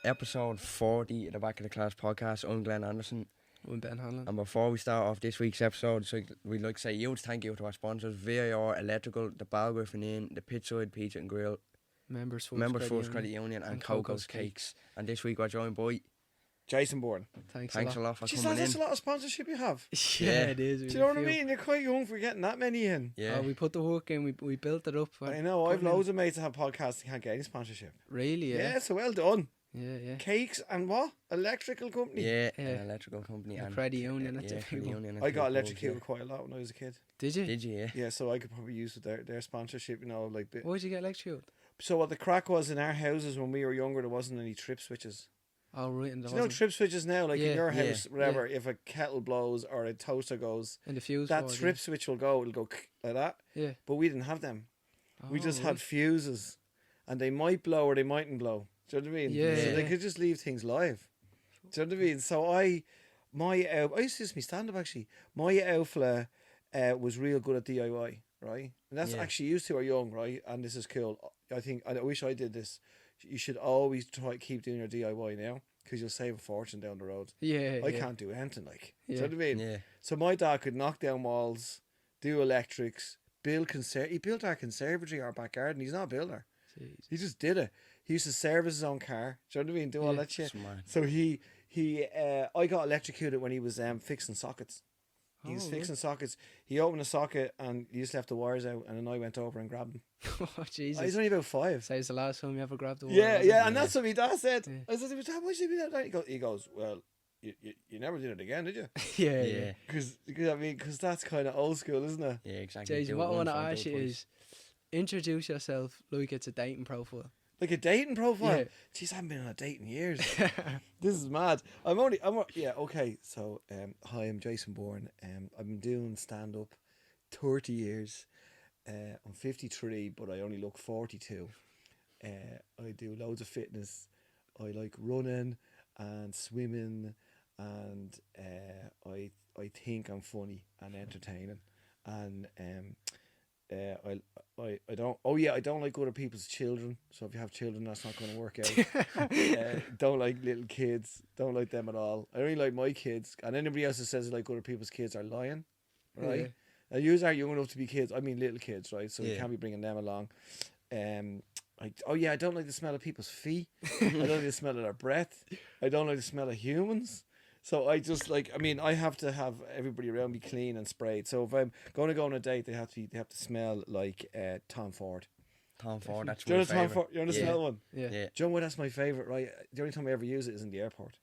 Episode 40 of the Back of the Class podcast. I'm Glenn Anderson. I'm Ben Hanlon. And before we start off this week's episode, so we'd like to say huge thank you to our sponsors, VAR Electrical, the Balgriffin Inn, the Pitside Pizza and Grill, Members First Credit Union and Coco's Cakes. And this week we're joined by Jason Byrne. Thanks a lot for Jeez, coming that's in. a lot of sponsorship you have. Yeah, it is. Do you know what I mean? You're quite young for getting that many in. Yeah. We put the work in, we built it up. I know, I've loads of mates that have podcasts and can't get any sponsorship. Really, yeah. Yeah, so well done. Yeah. Cakes and what? Electrical company? Yeah, an electrical company. And and Credit Union, that's a big Credit one. Union. I got electrocuted quite a lot when I was a kid. Did you? Did you, yeah? Yeah, so I could probably use their sponsorship, you know, like... Why did you get electrocuted? So what the crack was in our houses when we were younger, there wasn't any trip switches. Oh, right. And Do you know trip switches now? Like in your house, whatever, if a kettle blows or a toaster goes, and the fuse that board, trip switch will go, it'll go like that. Yeah. But we didn't have them. We just right. had fuses. And they might blow or they mightn't blow. Do you know what I mean? Yeah. So they could just leave things live. Do you know what I mean? So I used to do my stand-up actually. My outfla was real good at DIY, right? And that's actually used to our young, right? And this is cool. I wish I did this. You should always try to keep doing your DIY now because you'll save a fortune down the road. Yeah. I can't do anything like. Yeah. Do you know what I mean? Yeah. So my dad could knock down walls, do electrics, he built our conservatory, our back garden. He's not a builder. Jeez. He just did it. He used to service his own car. Do you know what I mean? Do all that shit. Smart. So I got electrocuted when he was fixing sockets. He was fixing sockets. He opened a socket and he just left the wires out, and then I went over and grabbed him. Oh, Jesus. He's only about 5. Says the last time you ever grabbed the wire. Yeah, and that's what my dad said. Yeah. I said, Dad, why did you do that? He goes, well, you never did it again, did you? Yeah. Because that's kind of old school, isn't it? Yeah, exactly. Jason, what I want to ask you is, introduce yourself like it's a dating profile. Like a dating profile? Yeah. Jeez, I haven't been on a date in years. This is mad. Okay. So, hi, I'm Jason Byrne. I've been doing stand-up 30 years. I'm 53, but I only look 42. I do loads of fitness. I like running and swimming, and I think I'm funny and entertaining. And I don't like other people's children. So if you have children, that's not going to work out. Don't like little kids. Don't like them at all. I only like my kids. And anybody else that says they like other people's kids are lying, right? Yeah. And you are young enough to be kids. I mean little kids, right? So you can't be bringing them along. I don't like the smell of people's feet. I don't like the smell of their breath. I don't like the smell of humans. So I just I have to have everybody around me clean and sprayed. So if I'm going to go on a date, they have to smell like Tom Ford. Tom Ford, that's Do you my know Tom favourite. Ford? You want to smell one? Yeah. Do you know what? That's my favourite, right? The only time I ever use it is in the airport.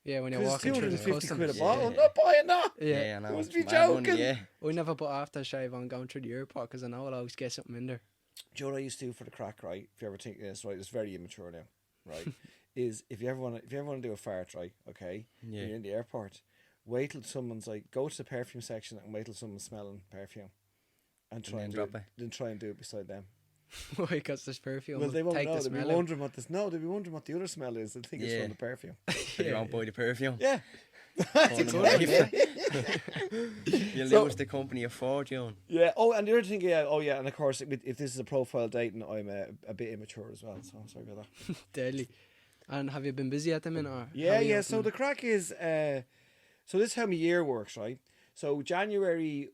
Yeah, when you're Because walking it's through the 250 quid a customs. bottle. Yeah. I'm not buying that. Yeah. I know. Must it's be mad money, joking. yeah. We never put aftershave on going through the airport because I know I'll always get something in there. Do you know what I used to do for the crack, right? If you ever think this, right? It's very immature now, right? Is if you ever want to do a fart, right? Okay, Yeah. you're in the airport. Wait till someone's like, go to the perfume section and wait till someone's smelling perfume, and try and do it. Then try and do it beside them. Why? Because there's perfume. Well, they won't take know. the They'll be smell out. wondering what this. No, they'll be wondering what the other smell is. They'll think it's Yeah. from the perfume. So you won't buy the perfume. Yeah. That's good one, yeah. You So- lose the company of fortune. Yeah. Oh, and the other thing, and of course, if this is a profile dating, I'm a bit immature as well. So I'm sorry about that. Deadly. And have you been busy at the minute? Or Yeah, how are you yeah. So opening? the crack is, so this is how my year works, right? So January,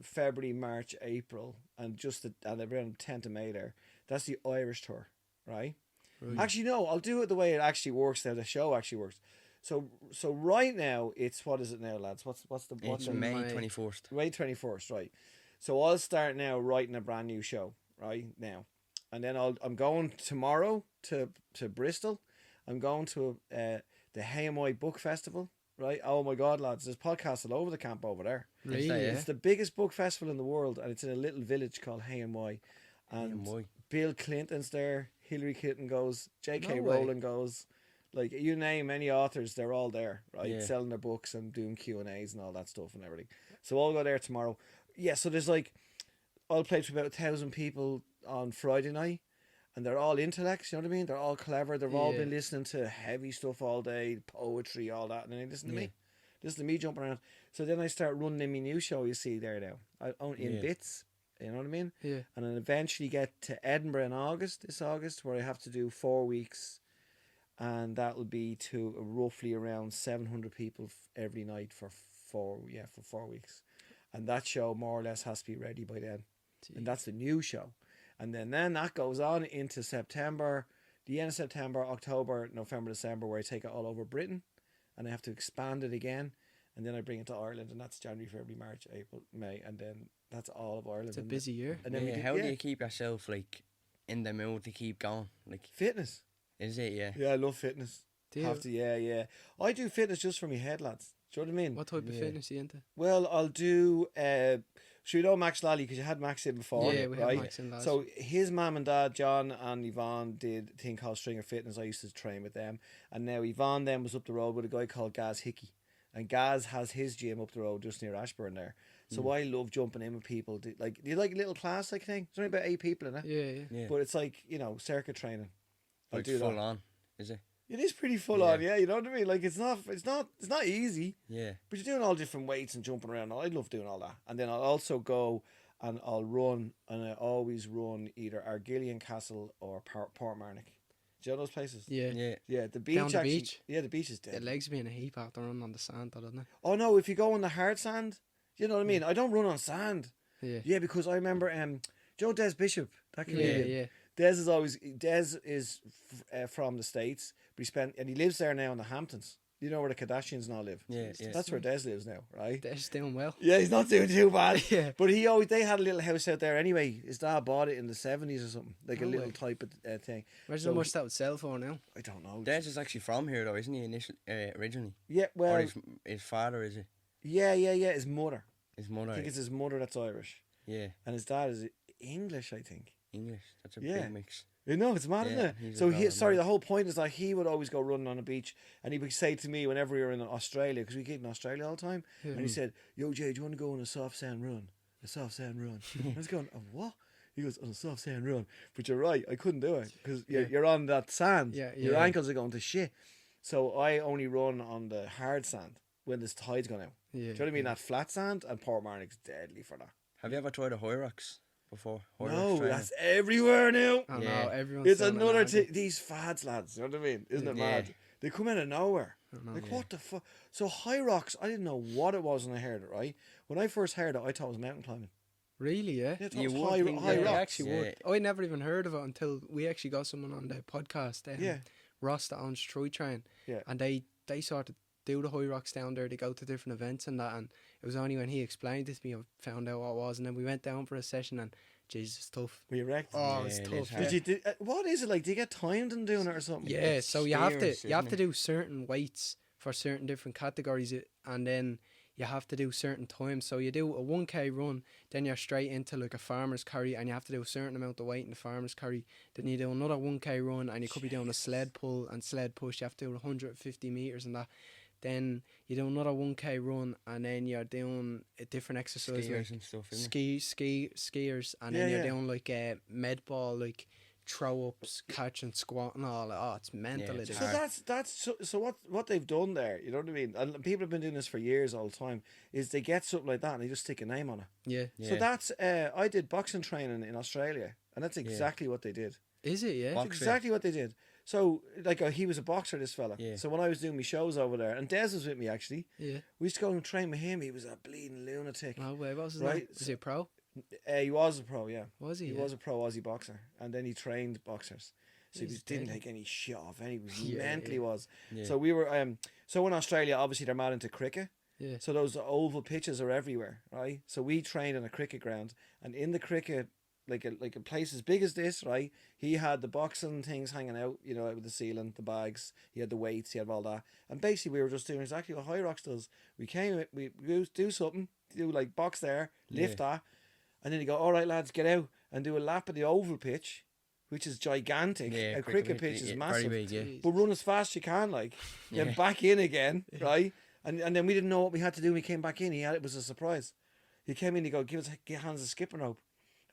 February, March, April, and and around 10th of May there. That's the Irish tour, right? Right. Actually, no, I'll do it the way it actually works now. The show actually works. So right now it's, what is it now, lads? What's It's the May May. 21st. May 21st, right? So I'll start now writing a brand new show, right now, and then I'm going tomorrow to Bristol. I'm going to the HMI Book Festival, right? Oh my God, lads, there's podcasts all over the camp over there. Really? Yeah. It's the biggest book festival in the world, and it's in a little village called HMI. And HMI. Bill Clinton's there, Hillary Clinton goes, J.K. No way. Rowling goes. Like, you name any authors, they're all there, right? Yeah. Selling their books and doing Q&As and all that stuff and everything. So I'll go there tomorrow. Yeah, so there's I'll play to about 1,000 people on Friday night. and they're all intellects, you know what I mean? They're all clever. They've all Yeah. been listening to heavy stuff all day, poetry, all that, and then they listen to Yeah. me. Listen to me jumping around. So then I start running in my new show, you see there now. In Yeah. bits, you know what I mean? Yeah. And then eventually get to Edinburgh in this August, where I have to do 4 weeks, and that'll be to roughly around 700 people every night for 4 weeks. And that show more or less has to be ready by then. And that's the new show. And then that goes on into September, the end of September, October, November, December, where I take it all over Britain, and I have to expand it again, and then I bring it to Ireland, and that's January, February, March, April, May, and then that's all of Ireland. It's a busy year. And then Yeah, how do you keep yourself like in the mood to keep going? Like, fitness. is it? Yeah. Yeah, I love fitness. Do you? Have to, yeah. I do fitness just for my head, lads. Do you know what I mean? What type of Yeah. fitness are you into? Well, I'll do. So you know Max Lally, because you had Max in before, Yeah, we have right? Max in last. So his mum and dad, John and Yvonne, did a thing called Stringer Fitness. I used to train with them, and now Yvonne then was up the road with a guy called Gaz Hickey, and Gaz has his gym up the road just near Ashburn there. So I love jumping in with people. Do you like a little class like thing? There's only about 8 people in it, yeah. Yeah. but it's like circuit training. I'll Like do full that. on, is it? It is pretty full on, yeah. You know what I mean? Like it's not easy. Yeah. But you're doing all different weights and jumping around. I love doing all that. And then I'll also go and I'll run, and I always run either Argillian Castle or Portmarnock. Do you know those places? Yeah. Yeah. Yeah, the beach Down the actually. beach? Yeah, the beach is The dead. legs being a heap after running on the sand, doesn't it? Oh no, if you go on the hard sand, you know what I mean? I don't run on sand. Yeah. Yeah, because I remember Joe Des Bishop, that Yeah, comedian. yeah. Des is from the States, but he lives there now in the Hamptons. You know where the Kardashians now live. Yeah. Yeah. That's where Des lives now, right? They're just doing well. Yeah, he's not doing too bad. Yeah. But they had a little house out there anyway. His dad bought it in the 70s or something, like a No little way. type of thing. Imagine So how much that would sell for now. I don't know. Des is actually from here though, isn't he? Originally, Yeah, or well, his father is it? yeah. His mother. His mother. I think it's his mother that's Irish, Yeah, and his dad is English, I think. English. That's a Yeah. big mix. You know, it's mad, Yeah, isn't it? he's a So fella, sorry, man. the whole point is that he would always go running on a beach, and he would say to me whenever we were in Australia, because we get in Australia all the time, and he said, "Yo, Jay, do you want to go on a soft sand run? A soft sand run?" I was going, "A what?" He goes, "On a soft sand run." But you're right, I couldn't do it because you're on that sand. Yeah, Your yeah. ankles are going to shit. So I only run on the hard sand when the tide's gone out. Yeah. Do you know what I mean? That flat sand, and Portmarnock's deadly for that. Have you ever tried the high rocks before? High No, rocks training? that's everywhere now. I know, Yeah. everyone's It's doing it another now, thing. These fads, lads. You know what I mean? Isn't it Yeah. mad? They come out of nowhere. I know. Like, what the fuck? So, high rocks, I didn't know what it was when I heard it, right? When I first heard it, I thought it was mountain climbing. Really, yeah? Yeah, I thought You it was would high, think high that, I rocks. actually Yeah. would. I never even heard of it until we actually got someone on the podcast. Yeah. Ross that owns Troy Train. Yeah. And they sort of do the high rocks down there. They go to different events and that. And it was only when he explained it to me I found out what it was. And then we went down for a session and, Jesus, it's tough. Were you wrecked? Oh, it's Yeah, it tough. is Yeah. hard. What is it like? Do you get timed in doing it or something? Yeah, It's so you have to steers, isn't it? do certain weights for certain different categories, and then you have to do certain times. So you do a 1K run, then you're straight into like a farmer's carry, and you have to do a certain amount of weight in the farmer's carry. Then you do another 1K run, and you could be doing a sled pull and sled push. You have to do 150 meters and that. Then you do another 1K run, and then you're doing a different exercise Skiers like and stuff, isn't skiers, and Yeah, then you're yeah. doing like a med ball, like throw ups, catch and squat and all. Oh, it's mental. Yeah, it it's is. So hard. that's so what they've done there, you know what I mean? And people have been doing this for years all the time, is they get something like that and they just stick a name on it. Yeah. Yeah. So that's I did boxing training in Australia, and that's exactly what they did. Is it? Yeah. Box- That's exactly what they did. So like he was a boxer, this fella. Yeah. So when I was doing my shows over there, and Des was with me actually, Yeah. we used to go and train with him. He was a bleeding lunatic. Oh wait, what was his Right, name? Was he a pro? He was a pro, yeah. Was he? He Yeah. was a pro Aussie boxer, and then he trained boxers. So he He's just didn't deadly. take any shit off, and he was Yeah, mentally yeah. was. Yeah. So we were so in Australia, obviously they're mad into cricket. Yeah. So those oval pitches are everywhere, right? So we trained on a cricket ground, and in the cricket, like a place as big as this, right? He had the boxing things hanging out, you know, out with the ceiling, the bags. He had the weights, he had all that, and basically we were just doing exactly what High Rocks does. We do something, do like box there, lift that, and then you go, all right, lads, get out and do a lap of the oval pitch, which is gigantic. Yeah, a cricket pitch is massive. Very big, yeah. Jeez. But run as fast as you can, like, then Yeah. back in again, right? And then we didn't know what we had to do when we came back in. It was a surprise. He came in, he go, give hands a skipping rope.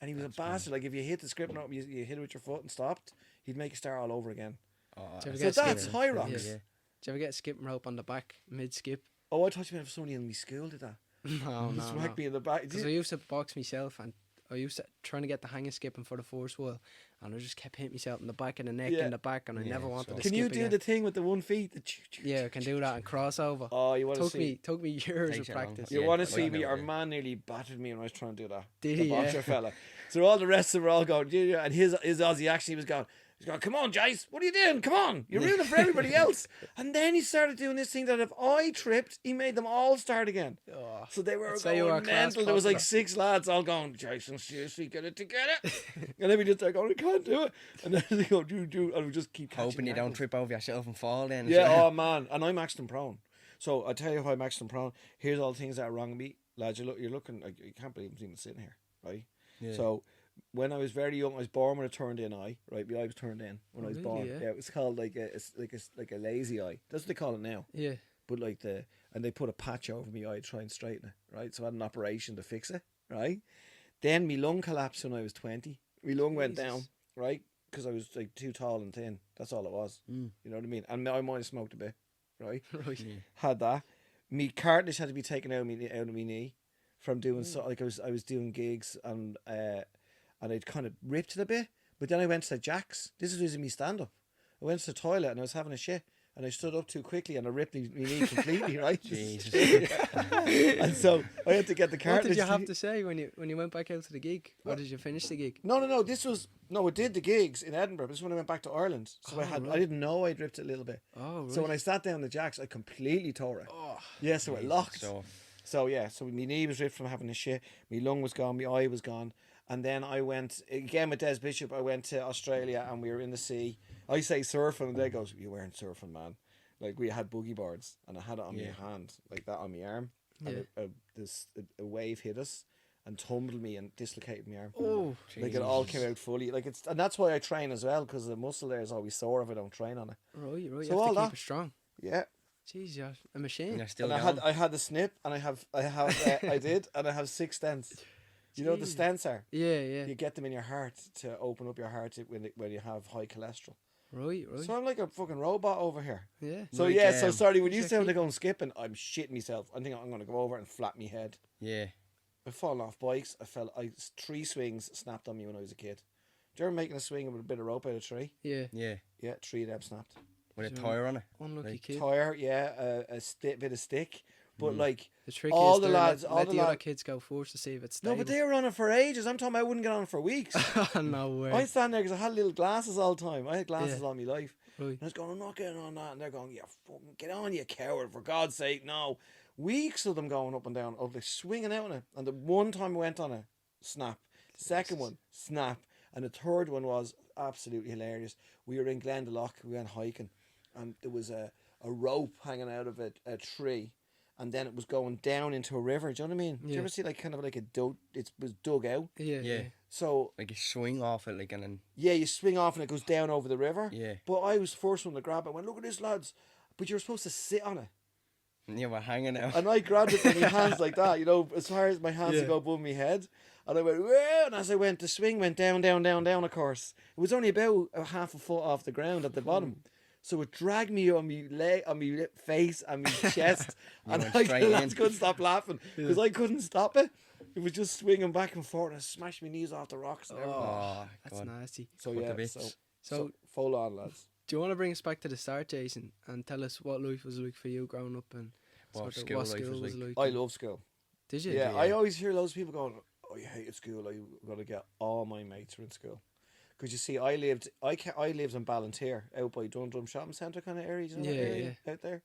And he was That's a bastard. Like if you hit the script note, you hit it with your foot and stopped, he'd make you start all over again. Oh, Do you ever So get that's skipping? high rocks. Yeah. Do you ever get a skipping rope on the back mid skip? Oh, I thought you meant if somebody in my school did that. No, Just no, whack no. me in the back. Because I used to box myself, and I used to trying to get the hang of skipping for the first while, and I just kept hitting myself in the back of the neck Yeah. and the back, and I Yeah, never wanted so- to Can skip you do again. the thing with the 1 feet? Yeah, I can do that and crossover. Oh, you want to see? Took me years Takes of you a long practice. time. You Yeah, want to I see know, me? Our yeah. man nearly battered me when I was trying to do that. Did The he? boxer Yeah. fella. So all the rest of them were all going, yeah, and his Aussie actually was going, he's going, come on, Jace, what are you doing? Come on, you're ruining for everybody else. And then he started doing this thing that if I tripped, he made them all start again. Oh, So they were I'd say you going were class mental. There was like popular. 6 lads all going, Jason, seriously, get it together. And then we just start going, I can't do it. And then they go, do, and we just keep catching Hoping you don't ankles. trip over yourself and fall then. Yeah, oh man, and I'm Maxton prone. So I tell you how I'm Maxton prone. Here's all the things that are wrong with me, lads. You're looking. You can't believe I'm even sitting here, right? Yeah. So when I was very young, I was born with a turned in eye. Right, my eye was turned in when Oh, I was really, born. yeah? Yeah, it was called like a lazy eye. That's what they call it now. Yeah. But and they put a patch over my eye to try and straighten it. Right, so I had an operation to fix it. Right, then my lung collapsed when I was 20. My lung went Jesus. down. Right, because I was like too tall and thin. That's all it was. Mm. You know what I mean? And I might have smoked a bit. Right. Right. Had that. Me cartilage had to be taken out of me knee from doing so like I was doing gigs and I'd kind of ripped it a bit. But then I went to the jacks. This is using me stand up. I went to the toilet and I was having a shit and I stood up too quickly and I ripped my knee completely, right? Jesus. And so I had to get the What cartilage. did you have to say when you went back out to the gig? Or did you finish the gig? No. I did the gigs in Edinburgh. This is when I went back to Ireland. So Oh, I right. didn't know I'd ripped it a little bit. Oh, right. So when I sat down the jacks, I completely tore it. Oh, Yeah, so it locked. So, So yeah, so my knee was ripped from having a shit, my lung was gone, my eye was gone, and then I went again with Des Bishop. I went to Australia and we were in the sea. I say surfing, and they goes, "You weren't surfing, man." Like we had boogie boards, and I had it on Yeah. my hand, like that on my arm, and Yeah. a wave hit us and tumbled me and dislocated my arm. oh, Like it all came out fully. Like and that's why I train as well, because the muscle there is always sore if I don't train on it. right. You So have all to keep that- it strong. Yeah. Jeez, you're a machine. you're still And going. I had the snip, and I have I did, and I have 6 stents. You know what the Jeez. stents are? Yeah. You get them in your heart to open up your heart when you have high cholesterol. Right. So I'm like a fucking robot over here. Yeah. So Like, yeah, so sorry, when you Who's sound that like going skipping, I'm shitting myself. I think I'm going to go over and flap my head. Yeah. I've fallen off bikes. 3 swings snapped on me when I was a kid. Do you ever making a swing with a bit of rope out of a tree? Yeah. Yeah. Yeah, 3 of them snapped. With a So- tire on it. Unlucky Like kid. Tire, yeah, bit of stick. But like, The trick all is the to lads- let, all let the the other lad- kids go first to see if it's no, stable. but they were on it for ages. I'm talking about I wouldn't get on it for weeks. No way. I stand there because I had little glasses all the time. I had glasses Yeah. all my life. Right. And I was going, I'm not getting on that. And they're going, yeah, fucking get on, you coward, for God's sake, no. Weeks of them going up and down, of like swinging out on it. And the one time I went on it, snap. Second one, snap. And the third one was absolutely hilarious. We were in Glendalough, we went hiking, and there was a rope hanging out of a tree. And then it was going down into a river. Do you know what I mean? Do you Yeah. ever see like kind of like it was dug out? Yeah. Yeah. So Like you swing off it, like, and then. yeah, you swing off and it goes down over the river. Yeah. But I was the first one to grab it. I went, look at this, lads. But you're supposed to sit on it. And you were hanging out. And I grabbed it with my hands like that, you know, as far as my hands Yeah. to go above my head. And I went, whoa, and as I went, the swing went down, down, down, down, of course. It was only about a half a foot off the ground at the bottom. So it dragged me on my leg, on my face, and my chest. And went I straight lads in. couldn't stop laughing because I couldn't stop it. It was just swinging back and forth, and I smashed my knees off the rocks and everything. Oh, That's God. nasty. So Fuck the yeah, bits. so full on, lads. Do you want to bring us back to the start, Jason, and tell us what life was like for you growing up and What sort of school what life school was was like? I love school. Did you? Yeah, Yeah. I always hear loads of people going, "Oh, you hated school. I got to get all my mates are in school." Because you see, I lived in Ballantyre, out by Dundrum Shopping Centre kind of area, you know, that Yeah, area out there,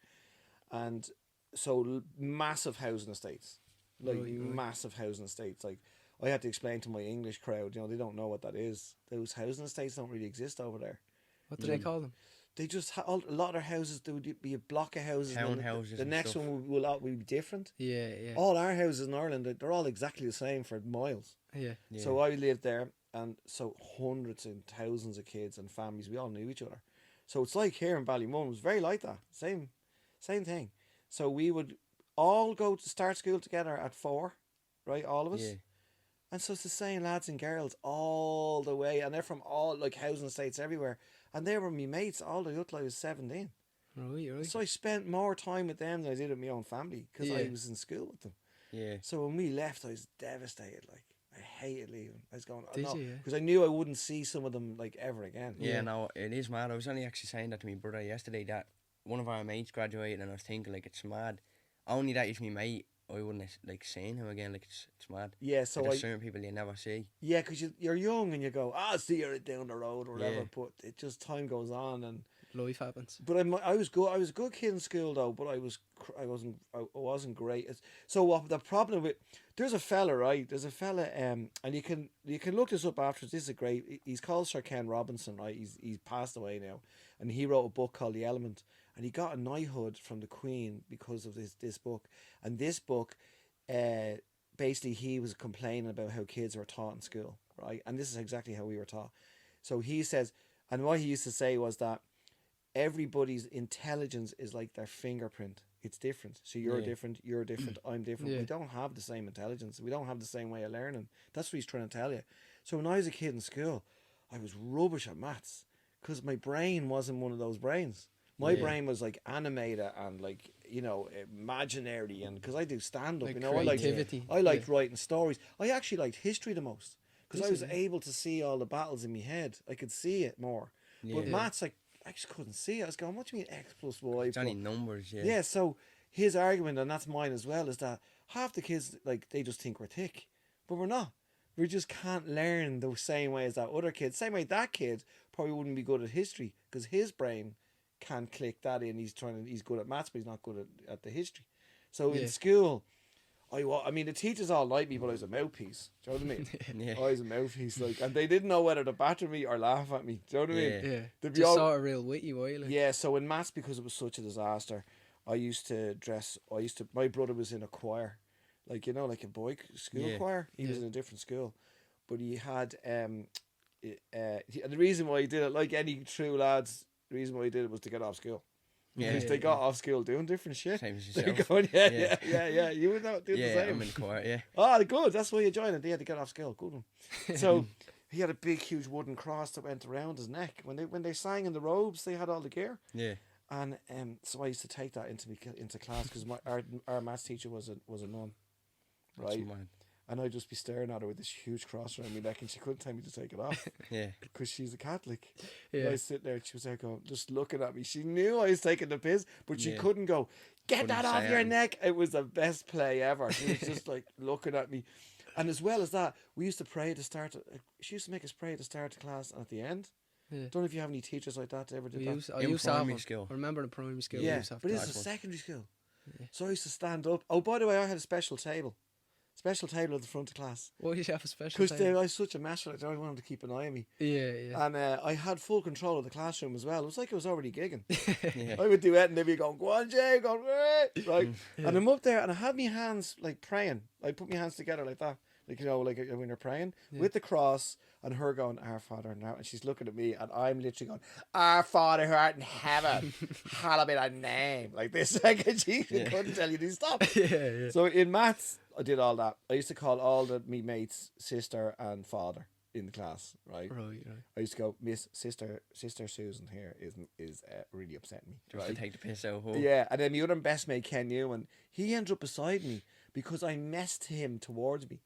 and so massive housing estates, like Right. massive housing estates. Like I had to explain to my English crowd, you know, they don't know what that is. Those housing estates don't really exist over there. What do they call them? They just a lot of their houses. There would be a block of houses. and then Townhouses The and next stuff. one will be different. Yeah. All our houses in Ireland, they're all exactly the same for miles. Yeah. Yeah. So I lived there, and so hundreds and thousands of kids and families, we all knew each other. So it's like here in Ballymun, it was very like that. Same thing. So we would all go to start school together at 4, right? All of us. Yeah. And so it's the same lads and girls all the way, and they're from all like housing estates everywhere, and they were my mates all the way up till I was 17. Right. So I spent more time with them than I did with my own family because I Yeah. was in school with them. Yeah. So when we left, I was devastated. Like, I hated leaving. I was going, oh, Did no, you, yeah? because I knew I wouldn't see some of them like ever again. Yeah, Yeah. no, it is mad. I was only actually saying that to my brother yesterday that one of our mates graduated, and I was thinking like it's mad. Only that he's my mate, I wouldn't have, like seen him again. Like it's mad. Yeah, so Like, there's certain people you never see. yeah, because you're young and you go, I'll see you down the road or whatever. Yeah. But it just time goes on and. Life happens. But I was good. I was a good kid in school though. But I wasn't great. So what the problem with there's a fella, right? There's a fella, and you can look this up afterwards. This is a great. He's called Sir Ken Robinson, right? He's passed away now, and he wrote a book called The Element, and he got a knighthood from the Queen because of this book. And this book, basically, he was complaining about how kids were taught in school, right? And this is exactly how we were taught. So he says, and what he used to say was that everybody's intelligence is like their fingerprint. It's different. So you're Yeah. different, you're different, I'm different. Yeah. We don't have the same intelligence. We don't have the same way of learning. That's what he's trying to tell you. So when I was a kid in school, I was rubbish at maths because my brain wasn't one of those brains. My Yeah. brain was like animated and like, imaginary, and because I do stand up, Like I like creativity. I liked writing stories. I actually liked history the most because I Did was you? able to see all the battles in my head. I could see it more. But Yeah. maths, I just couldn't see it. I was going, what do you mean X plus Y? It's only numbers. Yeah. Yeah, so his argument, and that's mine as well, is that half the kids, like, they just think we're thick. But we're not. We just can't learn the same way as that other kid. Same way that kid probably wouldn't be good at history because his brain can't click that in. He's good at maths, but he's not good at the history. So Yeah. in school, I mean, the teachers all liked me, but I was a mouthpiece. Do you know what I mean? Yeah. I was a mouthpiece, like, and they didn't know whether to batter me or laugh at me. Do you know what I mean? Yeah. Yeah. They'd be Just all- sort of real witty, way like. Yeah, so in maths, because it was such a disaster, my brother was in a choir, like a boy school Yeah. choir. He was Yeah. in a different school, but he had and the reason why he did it, like any true lads, the reason why he did it was to get off school. Yeah. Because they got off school doing different shit. Same as They're yourself. going, Yeah. yeah. You would not do the Yeah, same. I'm in the choir. Yeah. Oh, good. That's why you joined it. They had to get off school. Good one. So he had a big, huge wooden cross that went around his neck. When they sang in the robes, they had all the gear. Yeah. And so I used to take that into class because our maths teacher was a nun, right? That's mad. And I'd just be staring at her with this huge cross around my neck, and she couldn't tell me to take it off Yeah. because she's a Catholic. Yeah. And I was sitting there, and she was there going, just looking at me. She knew I was taking the piss, but she Yeah. couldn't go, get Couldn't that say off your anything. neck. It was the best play ever. She was just like looking at me. And as well as that, we used to pray at the start. She used to make us pray at the start of class and at the end. Yeah. Don't know if you have any teachers like that ever did that. I In used to have primary one. school. I remember in primary school. we Yeah, used to have but to this have is one. secondary school. Yeah. So I used to stand up. Oh, by the way, I had a special table. Special table at the front of class. Why did you have a special Because time? I was such a master, I don't want them to keep an eye on me. Yeah. And I had full control of the classroom as well. It was like I was already gigging. Yeah. I would do it and they'd be going, go on, Jay, go on, right? And I'm up there and I had my hands like praying. I put my hands together like that. Like, like when you're praying with the cross and her going, Our Father now. And she's looking at me and I'm literally going, Our Father who art in heaven, hallowed be thy name. Like this. Like, and she couldn't tell you to stop. Yeah. So in maths, I did all that. I used to call all me mates sister and father in the class, right? Right. I used to go, Miss Sister Susan here is really upsetting me. Just to take the piss out. Yeah, and then my other best mate Ken Newman, he ended up beside me because I messed him towards me.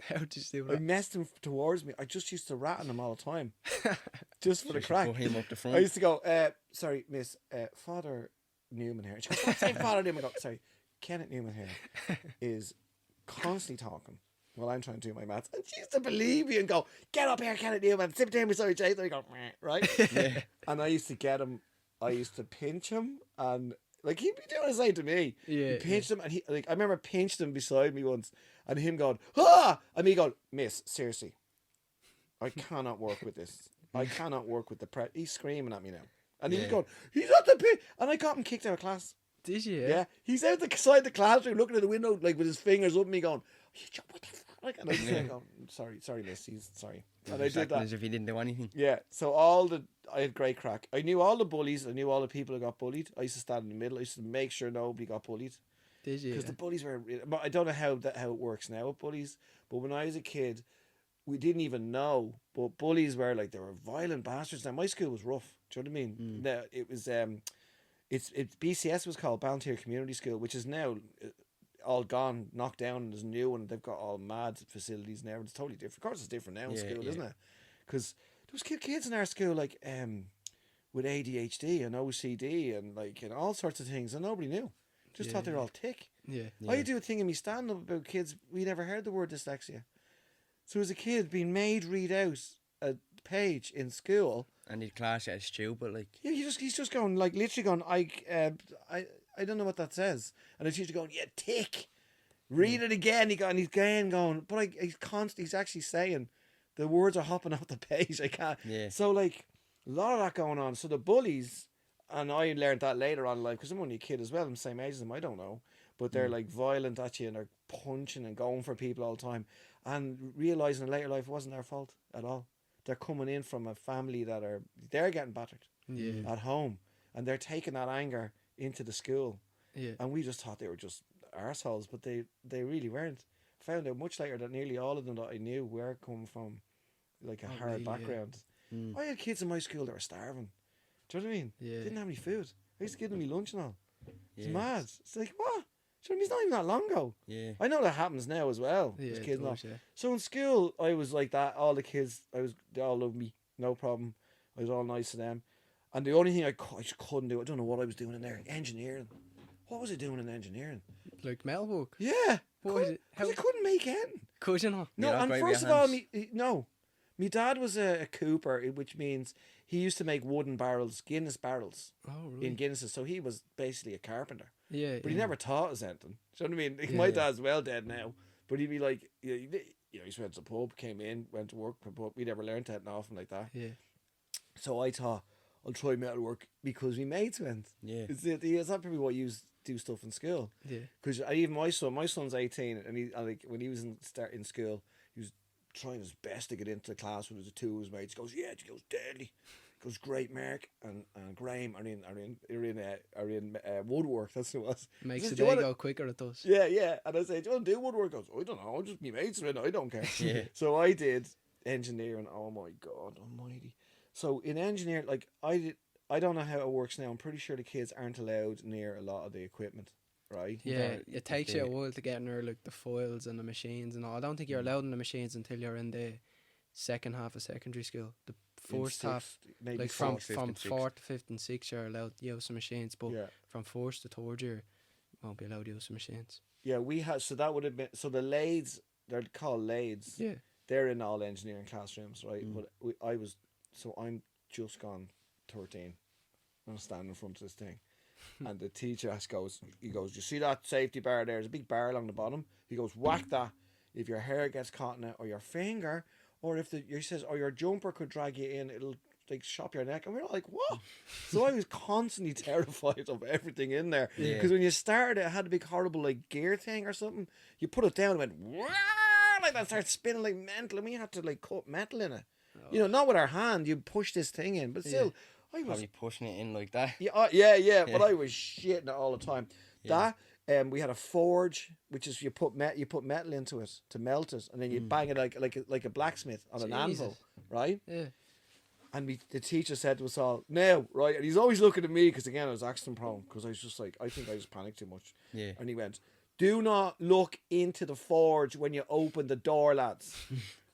How did you do I that? messed him towards me. I just used to rat on him all the time, just for the Just crack. put him up the I front. used to go, sorry, Miss Father Newman here. She goes, "What's saying Father Newman?" I go, sorry, Kenneth Newman here is constantly talking while I'm trying to do my maths. And she used to believe me and go, get up here, Kenneth Newman, sit down beside Jason. I go, "Meh," right? Yeah. And I used to get him, I used to pinch him and like he'd be doing the same to me. Yeah, He pinched him and I remember pinched him beside me once and him going, ah! And me going, Miss, seriously, I cannot work with this. I cannot work with the he's screaming at me now. And he was Yeah. going, he's at the pin. And I got him kicked out of class. Did you? Yeah. He's out the side of the classroom looking at the window like with his fingers up at me going, what the fuck? Like, and I was saying, oh, sorry, miss, he's sorry. And I did Acting that. as if he didn't do anything. Yeah, so I had great crack. I knew all the bullies. I knew all the people who got bullied. I used to stand in the middle. I used to make sure nobody got bullied. Did you? Because the bullies were. But I don't know how it works now with bullies. But when I was a kid, we didn't even know. But bullies were like, they were violent bastards. Now my school was rough. Do you know what I mean? Now, it was it's BCS was called Ballantyre Community School, which is now all gone, knocked down, and there's a new one. They've got all mad facilities now. It's totally different. Of course, it's different now in school, isn't it? Because there was kids in our school like with ADHD and OCD and like and all sorts of things, and nobody knew. Just thought they were all tick. Yeah. I do a thing in me stand up about kids. We never heard the word dyslexia. So as a kid being made read out a page in school, And the class is stupid, like. yeah, he's just going like literally going, I don't know what that says, and the teacher going, yeah, tick, read it again. He's again going, but he's actually saying the words are hopping off the page. I can't. Yeah. So like a lot of that going on. So the bullies, and I learned that later on in life because I'm only a kid as well. I'm the same age as them. I don't know, but they're like violent at you and they're punching and going for people all the time, and realizing in later life it wasn't their fault at all. They're coming in from a family they're getting battered at home, and they're taking that anger into the school. Yeah. And we just thought they were just arseholes, but they really weren't. Found out much later that nearly all of them that I knew were coming from like a hard background. I had kids in my school that were starving. Do you know what I mean? Yeah. Didn't have any food. I used to give them me lunch and all. It's Yeah. mad. It's like, what? Do you know what I mean? It's not even that long ago. Yeah. I know that happens now as well. Yeah, As it kids and all. does, yeah. So in school, I was like that. All the kids, they all loved me, no problem. I was all nice to them. And the only thing I just couldn't do, I don't know what I was doing in there. Engineering. What was I doing in engineering? Like metalwork. Yeah. What was it? Because I couldn't make anything. Could you not? No, You're not and great with first your of all, hands. no. My dad was a cooper, which means he used to make wooden barrels, Guinness barrels, Oh, really? in Guinnesses. So he was basically a carpenter. Yeah. But he never taught us anything. Do you know what I mean? Like, Yeah, my yeah. dad's well dead now, but he'd be like, he just went to the pub, came in, went to work, but we never learned that nothing like that. Yeah. So I thought, I'll try metalwork because we mates went. Yeah. It's not probably why you do stuff in school. Yeah. Because even my son's 18, and when he was in school, he was trying his best to get into the class with his two of his mates. He goes, yeah, he goes, deadly. He goes, great, Mark and Graham are in woodwork. That's what it was. Makes He the says, "Do you day wanna-" go quicker, it does. Yeah. And I say, do you want to do woodwork? He goes, I don't know, just me mates are in it, I don't care. Yeah. So I did engineering. Oh my God almighty. So in engineering, like I don't know how it works now. I'm pretty sure the kids aren't allowed near a lot of the equipment, right? Yeah, No, it takes they- you a while to get near like the foils and the machines and all. I don't think you're allowed in the machines until you're in the second half of secondary school. The In first half, maybe like from fourth, fifth and sixth. fourth, fifth, and sixth, you're allowed to use the machines, but yeah. from first to third year, you won't be allowed to use the machines. Yeah, we had, so that would have been, so the lathes, they're called lathes. Yeah, They're in all engineering classrooms, right? But I'm just gone 13. I'm standing in front of this thing. And the teacher he goes, you see that safety bar there? There's a big bar along the bottom. He goes, whack that. If your hair gets caught in it, or your finger, or he says, or your jumper could drag you in, it'll like chop your neck. And we're like, what? So I was constantly terrified of everything in there. Yeah. Because when you started, it had a big horrible like gear thing or something. You put it down and went, wah, like that, started spinning like mental. And we had to like cut metal in it. You know, not with our hand. You push this thing in, but still, I was Probably pushing it in like that. yeah. But I was shitting it all the time. Yeah. That we had a forge, which is you put metal into it to melt it, and then you bang it like a blacksmith on an anvil, Jesus. right? yeah. And the teacher said to us all, now, right? And he's always looking at me because again I was accident prone because I was just like, I think I just panicked too much. Yeah. And he went, do not look into the forge when you open the door, lads.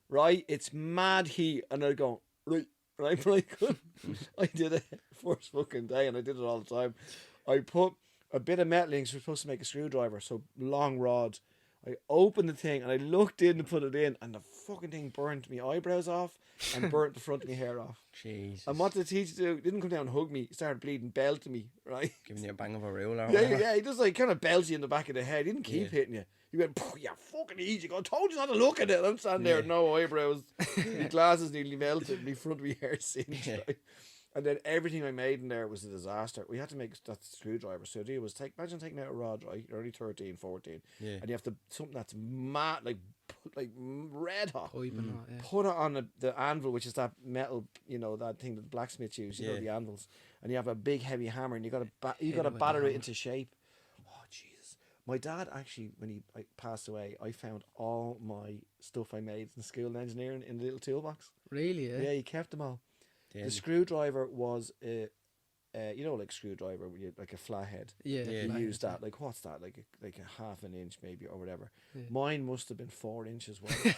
Right? It's mad heat. And I go, right, but I couldn't. I did it first fucking day, and I did it all the time. I put a bit of metal in, 'cause we're supposed to make a screwdriver, so long rod. I opened the thing and I looked in to put it in, and the fucking thing burnt my eyebrows off and burnt the front of my hair off. Jesus. And what did the teacher do? He didn't come down and hug me. He started bleeding, belting me, right? Giving you a bang of a ruler. or Yeah, whatever. yeah, he just like kind of belts you in the back of the head. He didn't keep Yeah. hitting you. He went, "You fucking easy. I told you not to look at it." I'm standing there with no eyebrows. My glasses nearly melted. My front of my hair singed. Yeah. Right? And then everything I made in there was a disaster. We had to make that screwdriver. So the idea was imagine taking out a rod, right? You're only 13, 14. Yeah. And you have to, something that's mad, like red hot. Pipe and all, yeah. Put it on the anvil, which is that metal, that thing that blacksmiths use, Yeah. the anvils. And you have a big heavy hammer, and you got to Hit it with batter the it hammer. into shape. Oh Jesus! My dad actually, when he passed away, I found all my stuff I made in school in engineering in a little toolbox. Really? Yeah. Yeah, he kept them all. Deadly. The screwdriver was like screwdriver, with like a flathead. Yeah. Yeah. You flat use head, that, like what's that, like a half an inch maybe or whatever. Yeah. Mine must have been 4 inches wide.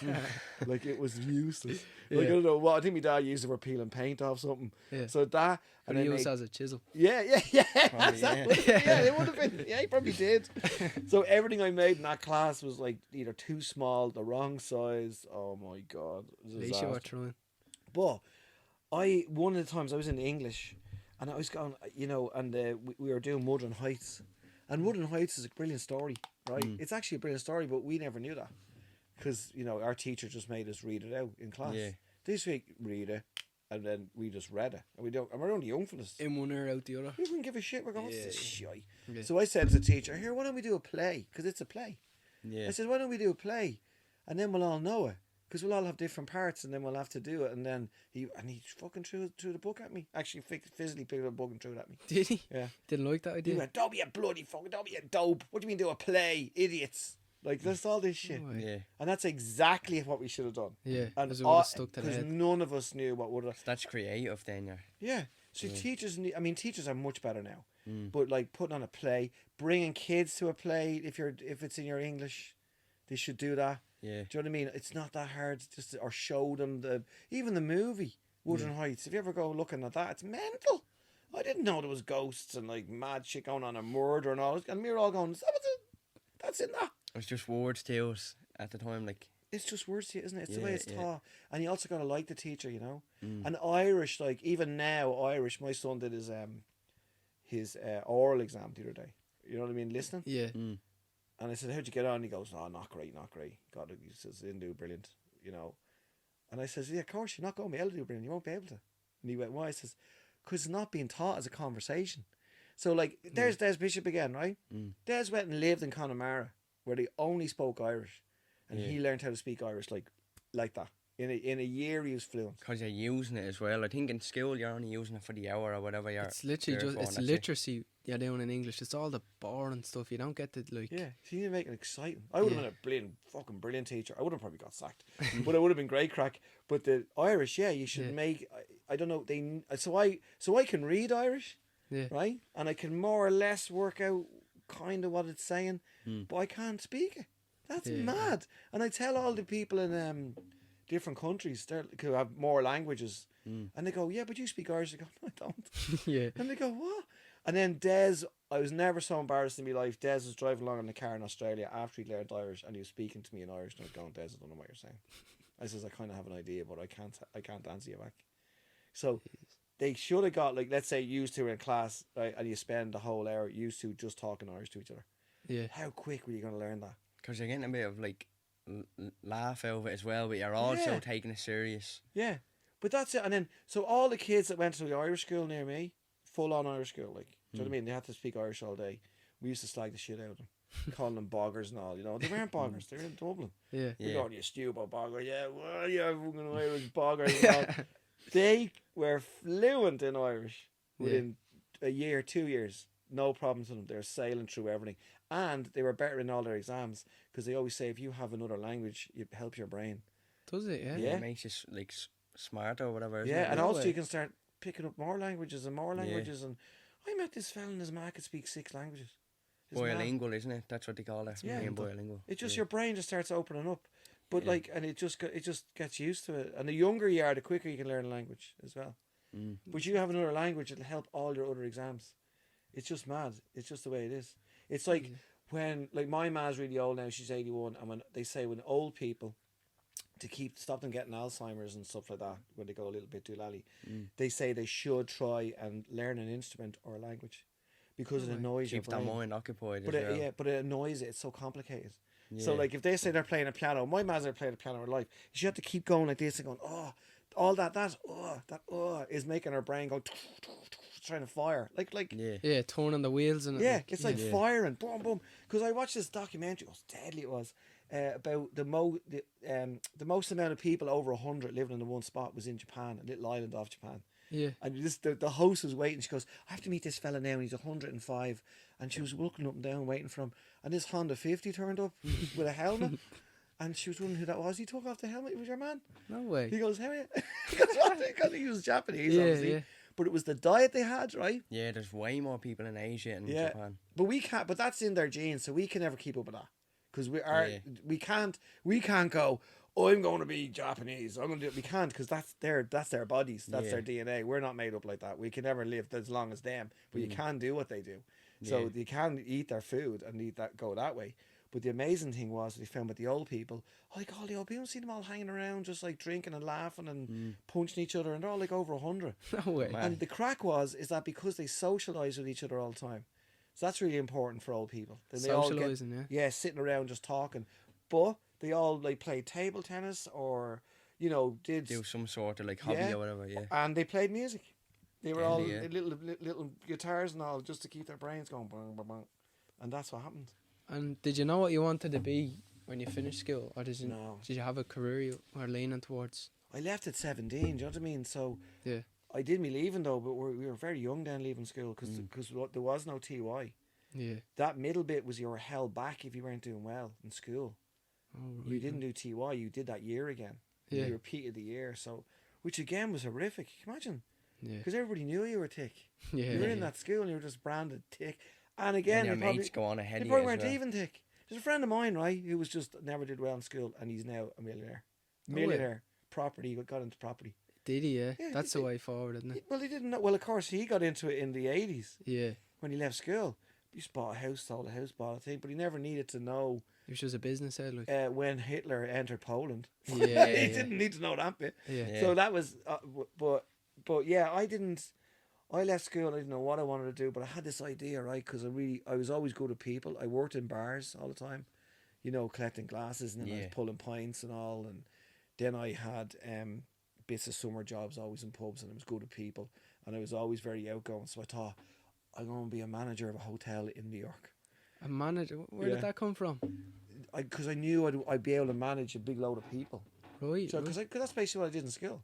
Like it was useless. Like I Yeah. don't know what. I think my dad used it for peeling paint off something. Yeah. So that And and he then used as a chisel. yeah. Probably, Yeah, it would have been. Yeah, he probably did. So everything I made in that class was like either too small, the wrong size. Oh my god, it was a At least you were disaster. trying. But one of the times I was in English, and I was going, and we were doing Wuthering Heights, and Wuthering Heights is a brilliant story, right? It's actually a brilliant story, but we never knew that because our teacher just made us read it out in class. Yeah. This week, read it, and then we just read it, and we don't. And we're only young for this. In one ear, out the other. We wouldn't give a shit. We're going, what's Yeah. this shite? Yeah. So I said to the teacher, here, why don't we do a play? Because it's a play. Yeah. I said, why don't we do a play? And then we'll all know it. Because we'll all have different parts and then we'll have to do it. And then he fucking threw the book at me. Actually, physically picked up a book and threw it at me. Did he? Yeah. Didn't like that He idea. went, don't be a bloody fucking, don't be a dope. What do you mean do a play? Idiots. Like, that's all this shit. No way. Yeah. And that's exactly what we should have done. Yeah. And Because it would have stuck to the because head. none of us knew what would have. That's creative then, yeah. Yeah. So teachers teachers are much better now. Mm. But like putting on a play, bringing kids to a play if it's in your English, they should do that. Yeah. Do you know what I mean? It's not that hard. Or show them even the movie Wuthering Heights. If you ever go looking at that, it's mental. I didn't know there was ghosts and like mad shit going on and murder and all this. And we were all going, that's in that. It was just words to us at the time, like. It's just words to you, isn't it? It's the Yeah, way it's yeah. taught. And you also got to like the teacher, you know? Mm. And Irish, like even now, Irish, my son did his oral exam the other day. You know what I mean? Listening. Yeah. Mm. And I said, how'd you get on? He goes, oh, not great, not great. God, he says, didn't do brilliant, you know. And I says, yeah, of course, you're not going to be able to do brilliant. You won't be able to. And he went, why? I says, because it's not being taught as a conversation. So, like, there's Des Bishop again, right? Mm. Des went and lived in Connemara, where they only spoke Irish. And Yeah. he learned how to speak Irish like that. In a year, he was fluent. Because you're using it as well. I think in school you're only using it for the hour or whatever you're. It's literally there just, for, it's and that's it. literacy you're doing in English. It's all the boring stuff. You don't get to, like. Yeah, so you need to make it exciting. I would have Yeah. been a fucking brilliant teacher. I would have probably got sacked, but it would have been great crack. But the Irish, yeah, you should Yeah. make. I don't know. So I can read Irish, Yeah. right, and I can more or less work out kind of what it's saying, but I can't speak it. That's Yeah. mad. And I tell all the people in different countries who have more languages, and they go, "Yeah, but you speak Irish." I go, "No, I don't." Yeah. And they go, what? And then Des, I was never so embarrassed in my life. Des was driving along in the car in Australia after he learned Irish, and he was speaking to me in Irish. And I was going, Des, I don't know what you're saying. I says, I kind of have an idea, but I can't answer you back. So they should have got, like, let's say you two are in class, right, and you spend the whole hour used to just talking Irish to each other. Yeah. How quick were you going to learn that? Because you're getting a bit of like laugh out of it as well, but you're also Yeah. taking it serious. Yeah. But that's it. And then, so all the kids that went to the Irish school near me, full on Irish school, like, do you know what I mean? They had to speak Irish all day. We used to slag the shit out of them, calling them boggers and all, you know. They weren't boggers, they were in Dublin. Yeah. We're Yeah. going, you stupid bogger, yeah, well, yeah, fucking Irish boggers and all. They were fluent in Irish within a year, 2 years. No problems with them. They were sailing through everything. And they were better in all their exams because they always say if you have another language, it helps your brain. Does it? Yeah. Yeah. It makes you smart or whatever. Isn't Yeah, it? and No also way. you can start picking up more languages and more languages. And I met this fella in his man could speak 6 languages. His man. Bilingual, isn't it? That's what they call it. Yeah. Being bilingual. It's just Yeah. your brain just starts opening up. But Yeah. like, and it just gets used to it. And the younger you are, the quicker you can learn a language as well. Mm. But you have another language, it'll help all your other exams. It's just mad. It's just the way it is. It's like when, like, my ma's really old now, she's 81, and when they say when old people, to stop them getting Alzheimer's and stuff like that, when they go a little bit too lally, they say they should try and learn an instrument or a language because it annoys your Keeps their brain. mind occupied But as well. but it annoys it. It's so complicated. So Yeah. like if they say they're playing a piano, my ma's never played a piano in her life. She had to keep going like this and going, oh, all that is making her brain go trying to fire. Like Yeah. Yeah. Turning the wheels and yeah, it's like Yeah. firing, boom, boom. Because I watched this documentary. It was deadly. It was about the most amount of people over 100 living in the one spot was in Japan, a little island off Japan. Yeah. And the host was waiting. She goes, I have to meet this fella now, and he's 105. And she was looking up and down, waiting for him. And this Honda 50 turned up with a helmet. And she was wondering who that was. He took off the helmet. It was your man. No way. He goes, how are you? Because he was Japanese, obviously. Yeah. But it was the diet they had, right? Yeah, there's way more people in Asia and Yeah. Japan. But we can't. But that's in their genes, so we can never keep up with that. Because we can't go, oh, I'm going to be Japanese. I'm going to do it. We can't, because that's their bodies. That's their DNA. We're not made up like that. We can never live as long as them. But you can do what they do. So you can eat their food and go that way. But the amazing thing was, they found with the old people, like all the old people, see them all hanging around, just like drinking and laughing and punching each other, and they're all like over 100. No way. Man. And the crack is that because they socialise with each other all the time. So that's really important for old people. Then they all get, Socialising, yeah. sitting around just talking. But they all like played table tennis or, did Do some sort of like hobby or whatever, yeah. and they played music. They were all Yeah. little guitars and all, just to keep their brains going. Bang, bang, bang. And that's what happened. And did you know what you wanted to be when you finished school? Or did No. you have a career you were leaning towards? I left at 17, do you know what I mean? So Yeah. I did me leaving though, but we were very young then leaving school because there was no TY. Yeah. That middle bit was you were held back if you weren't doing well in school. Oh, You didn't do TY, you did that year again. Yeah. You repeated the year, so which again was horrific. Can you imagine? Yeah. Because everybody knew you were tick. Yeah. You were in that school and you were just branded tick. And again, And they your mates go on ahead they of you probably as weren't well. even tick. There's a friend of mine, right, who was just never did well in school, and he's now a millionaire. Oh, yeah. Millionaire. Property, got into property. Did he? Yeah. Yeah, That's he the did. way forward, isn't it? Well, he didn't know. Well, of course, he got into it in the 80s Yeah. when he left school. He just bought a house, sold a house, bought a thing, but he never needed to know He was just a business head, like. when Hitler entered Poland. Yeah, He yeah. didn't need to know that bit. Yeah. Yeah. So that was, but yeah, I left school, I didn't know what I wanted to do, but I had this idea, right, because I was always good at people. I worked in bars all the time, collecting glasses, and then I was Yeah. pulling pints and all, and then I had bits of summer jobs always in pubs, and I was good at people, and I was always very outgoing, so I thought, I'm going to be a manager of a hotel in New York. A manager? Where Yeah. did that come from? Because I knew I'd be able to manage a big load of people. Right. So, right. because that's basically what I did in school.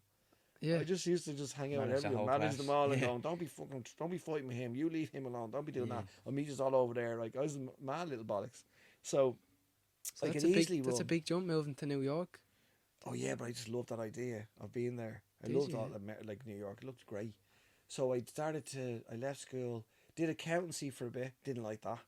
Yeah. I just used to just hang out with Manage the everyone, whole manage class. them all, and Yeah. going, don't be fighting with him. You leave him alone. Don't be doing Yeah. that. Or me just all over there. Like I was a mad little bollocks. So So I that's could a big. easily That's a run. big jump moving to New York. Oh yeah, but I just loved that idea of being there. I Did loved you? all like New York. It looked great. So I left school, did accountancy for a bit. Didn't like that.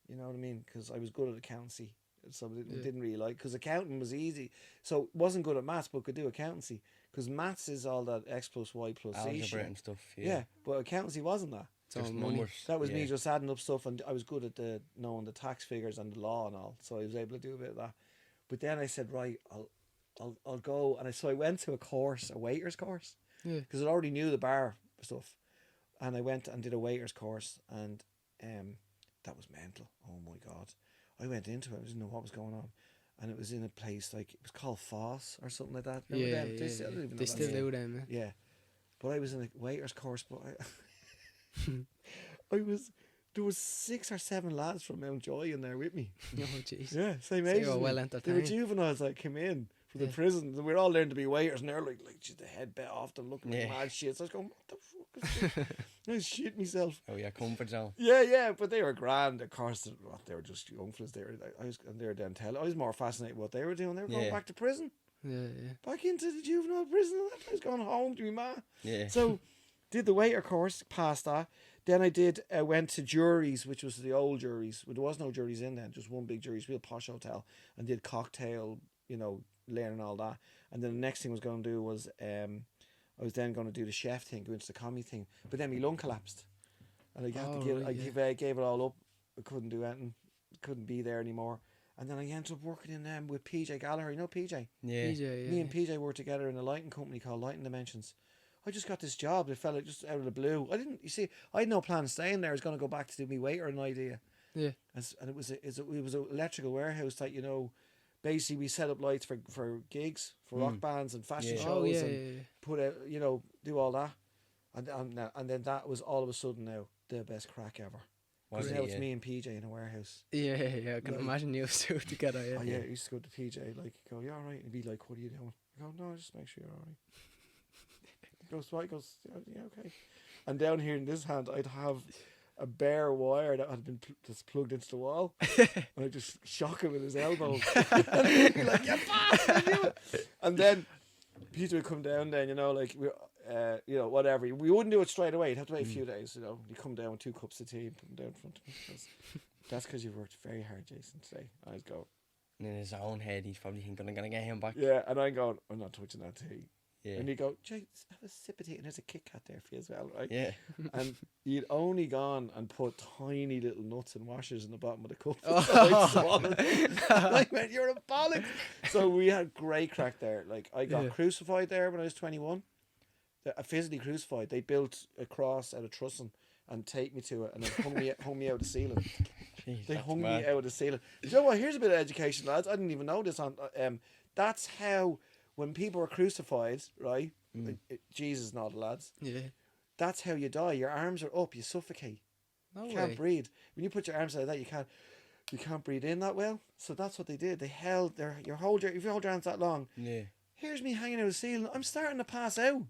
You know what I mean? Because I was good at accountancy. So I Yeah. didn't really like, because accounting was easy. So wasn't good at maths, but could do accountancy. Because maths is all that X plus Y plus Z Algebra shit. and stuff, Yeah. yeah. But accountancy wasn't that. It's all Just money. numbers. That was me yeah. just adding up stuff, and I was good at knowing the tax figures and the law and all. So I was able to do a bit of that. But then I said, right, I'll go, and so I went to a waiter's course, Yeah. because I already knew the bar stuff, and I went and did a waiter's course, and that was mental. Oh my god, I went into it, I didn't know what was going on, and it was in a place like, it was called Foss or something like that. Remember Yeah. them? Yeah. They still, I don't even know They that still name. do them. Man. Yeah, but I was in a waiter's course, but there was 6 or 7 lads from Mountjoy in there with me. Oh jeez. Yeah, same So age. you were as me. well They were entertained. juveniles that came in from the Yeah. prison. And we were all learning to be waiters, and they're like geez, the head bit off them, looking like Yeah. mad shit. So I was going, what the fuck is this? I was shitting myself. Oh, yeah, comfort zone. Yeah, but they were grand. Of course, they were just young fellas. They were then telling. I was more fascinated with what they were doing. They were going Yeah. back to prison, Yeah. back into the juvenile prison. I was going home to my ma. Yeah. So, did the waiter course, passed that. Then I went to juries, which was the old juries. Well, there was no juries in then, just one big juries, real posh hotel, and did cocktail, learning all that. And then the next thing I was going to do was, I was then going to do the chef thing, go into the comedy thing. But then my lung collapsed, and I had to give, gave it all up. I couldn't do anything, couldn't be there anymore. And then I ended up working in with PJ Gallagher. You know PJ? Yeah. PJ, Me and PJ worked together in a lighting company called Lighting Dimensions. I just got this job. The fella just out of the blue. I had no plan of staying there. I was going to go back to do me waiter, an idea. Yeah. And it was an electrical warehouse that, basically we set up lights for gigs, for rock bands and fashion Yeah. shows, Oh yeah. and Yeah. put out, do all that. And then that was all of a sudden now the best crack ever. Was Because it, now it's yeah. me and PJ in a warehouse. Yeah. I can Like- imagine you two together. Yeah. Oh yeah, I used to go to PJ, like, go, you alright? And he'd be like, what are you doing? I go, no, just make sure you're alright. goes, right, goes, yeah, okay. And down here in this hand, I'd have a bare wire that had been just plugged into the wall. And I'd just shock him with his elbow. And he'd be like, you bastard, I knew it. And then Peter would come down then, like, whatever. We wouldn't do it straight away. You'd have to wait a few days, He'd come down with 2 cups of tea and put them down in front of me. That's because you've worked very hard, Jason, today. I'd go. And in his own head, he's probably thinking, I'm going to get him back. Yeah, and I'm going, I'm not touching that tea. Yeah. And he'd go, Jay, have a sip of tea. And there's a Kit Kat there for you as well, right? Yeah. And he'd only gone and put tiny little nuts and washers in the bottom of the cup. Oh. So I'd swallow them. I went, you're a bollock. So we had great crack there. Like, I got crucified there when I was 21. Physically crucified. They built a cross out of trussing and taped me to it and then hung me out the ceiling. Jeez, They hung mad. me out the ceiling. Do you know what? Here's a bit of education, lads. I didn't even know this. That's how, when people were crucified, right? Jesus and all the lads. Yeah. That's how you die. Your arms are up. You suffocate. No You way. can't breathe. When you put your arms like that, you can't breathe in that well. So that's what they did. They held if you hold your arms that long. Yeah. Here's me hanging out of the ceiling. I'm starting to pass out.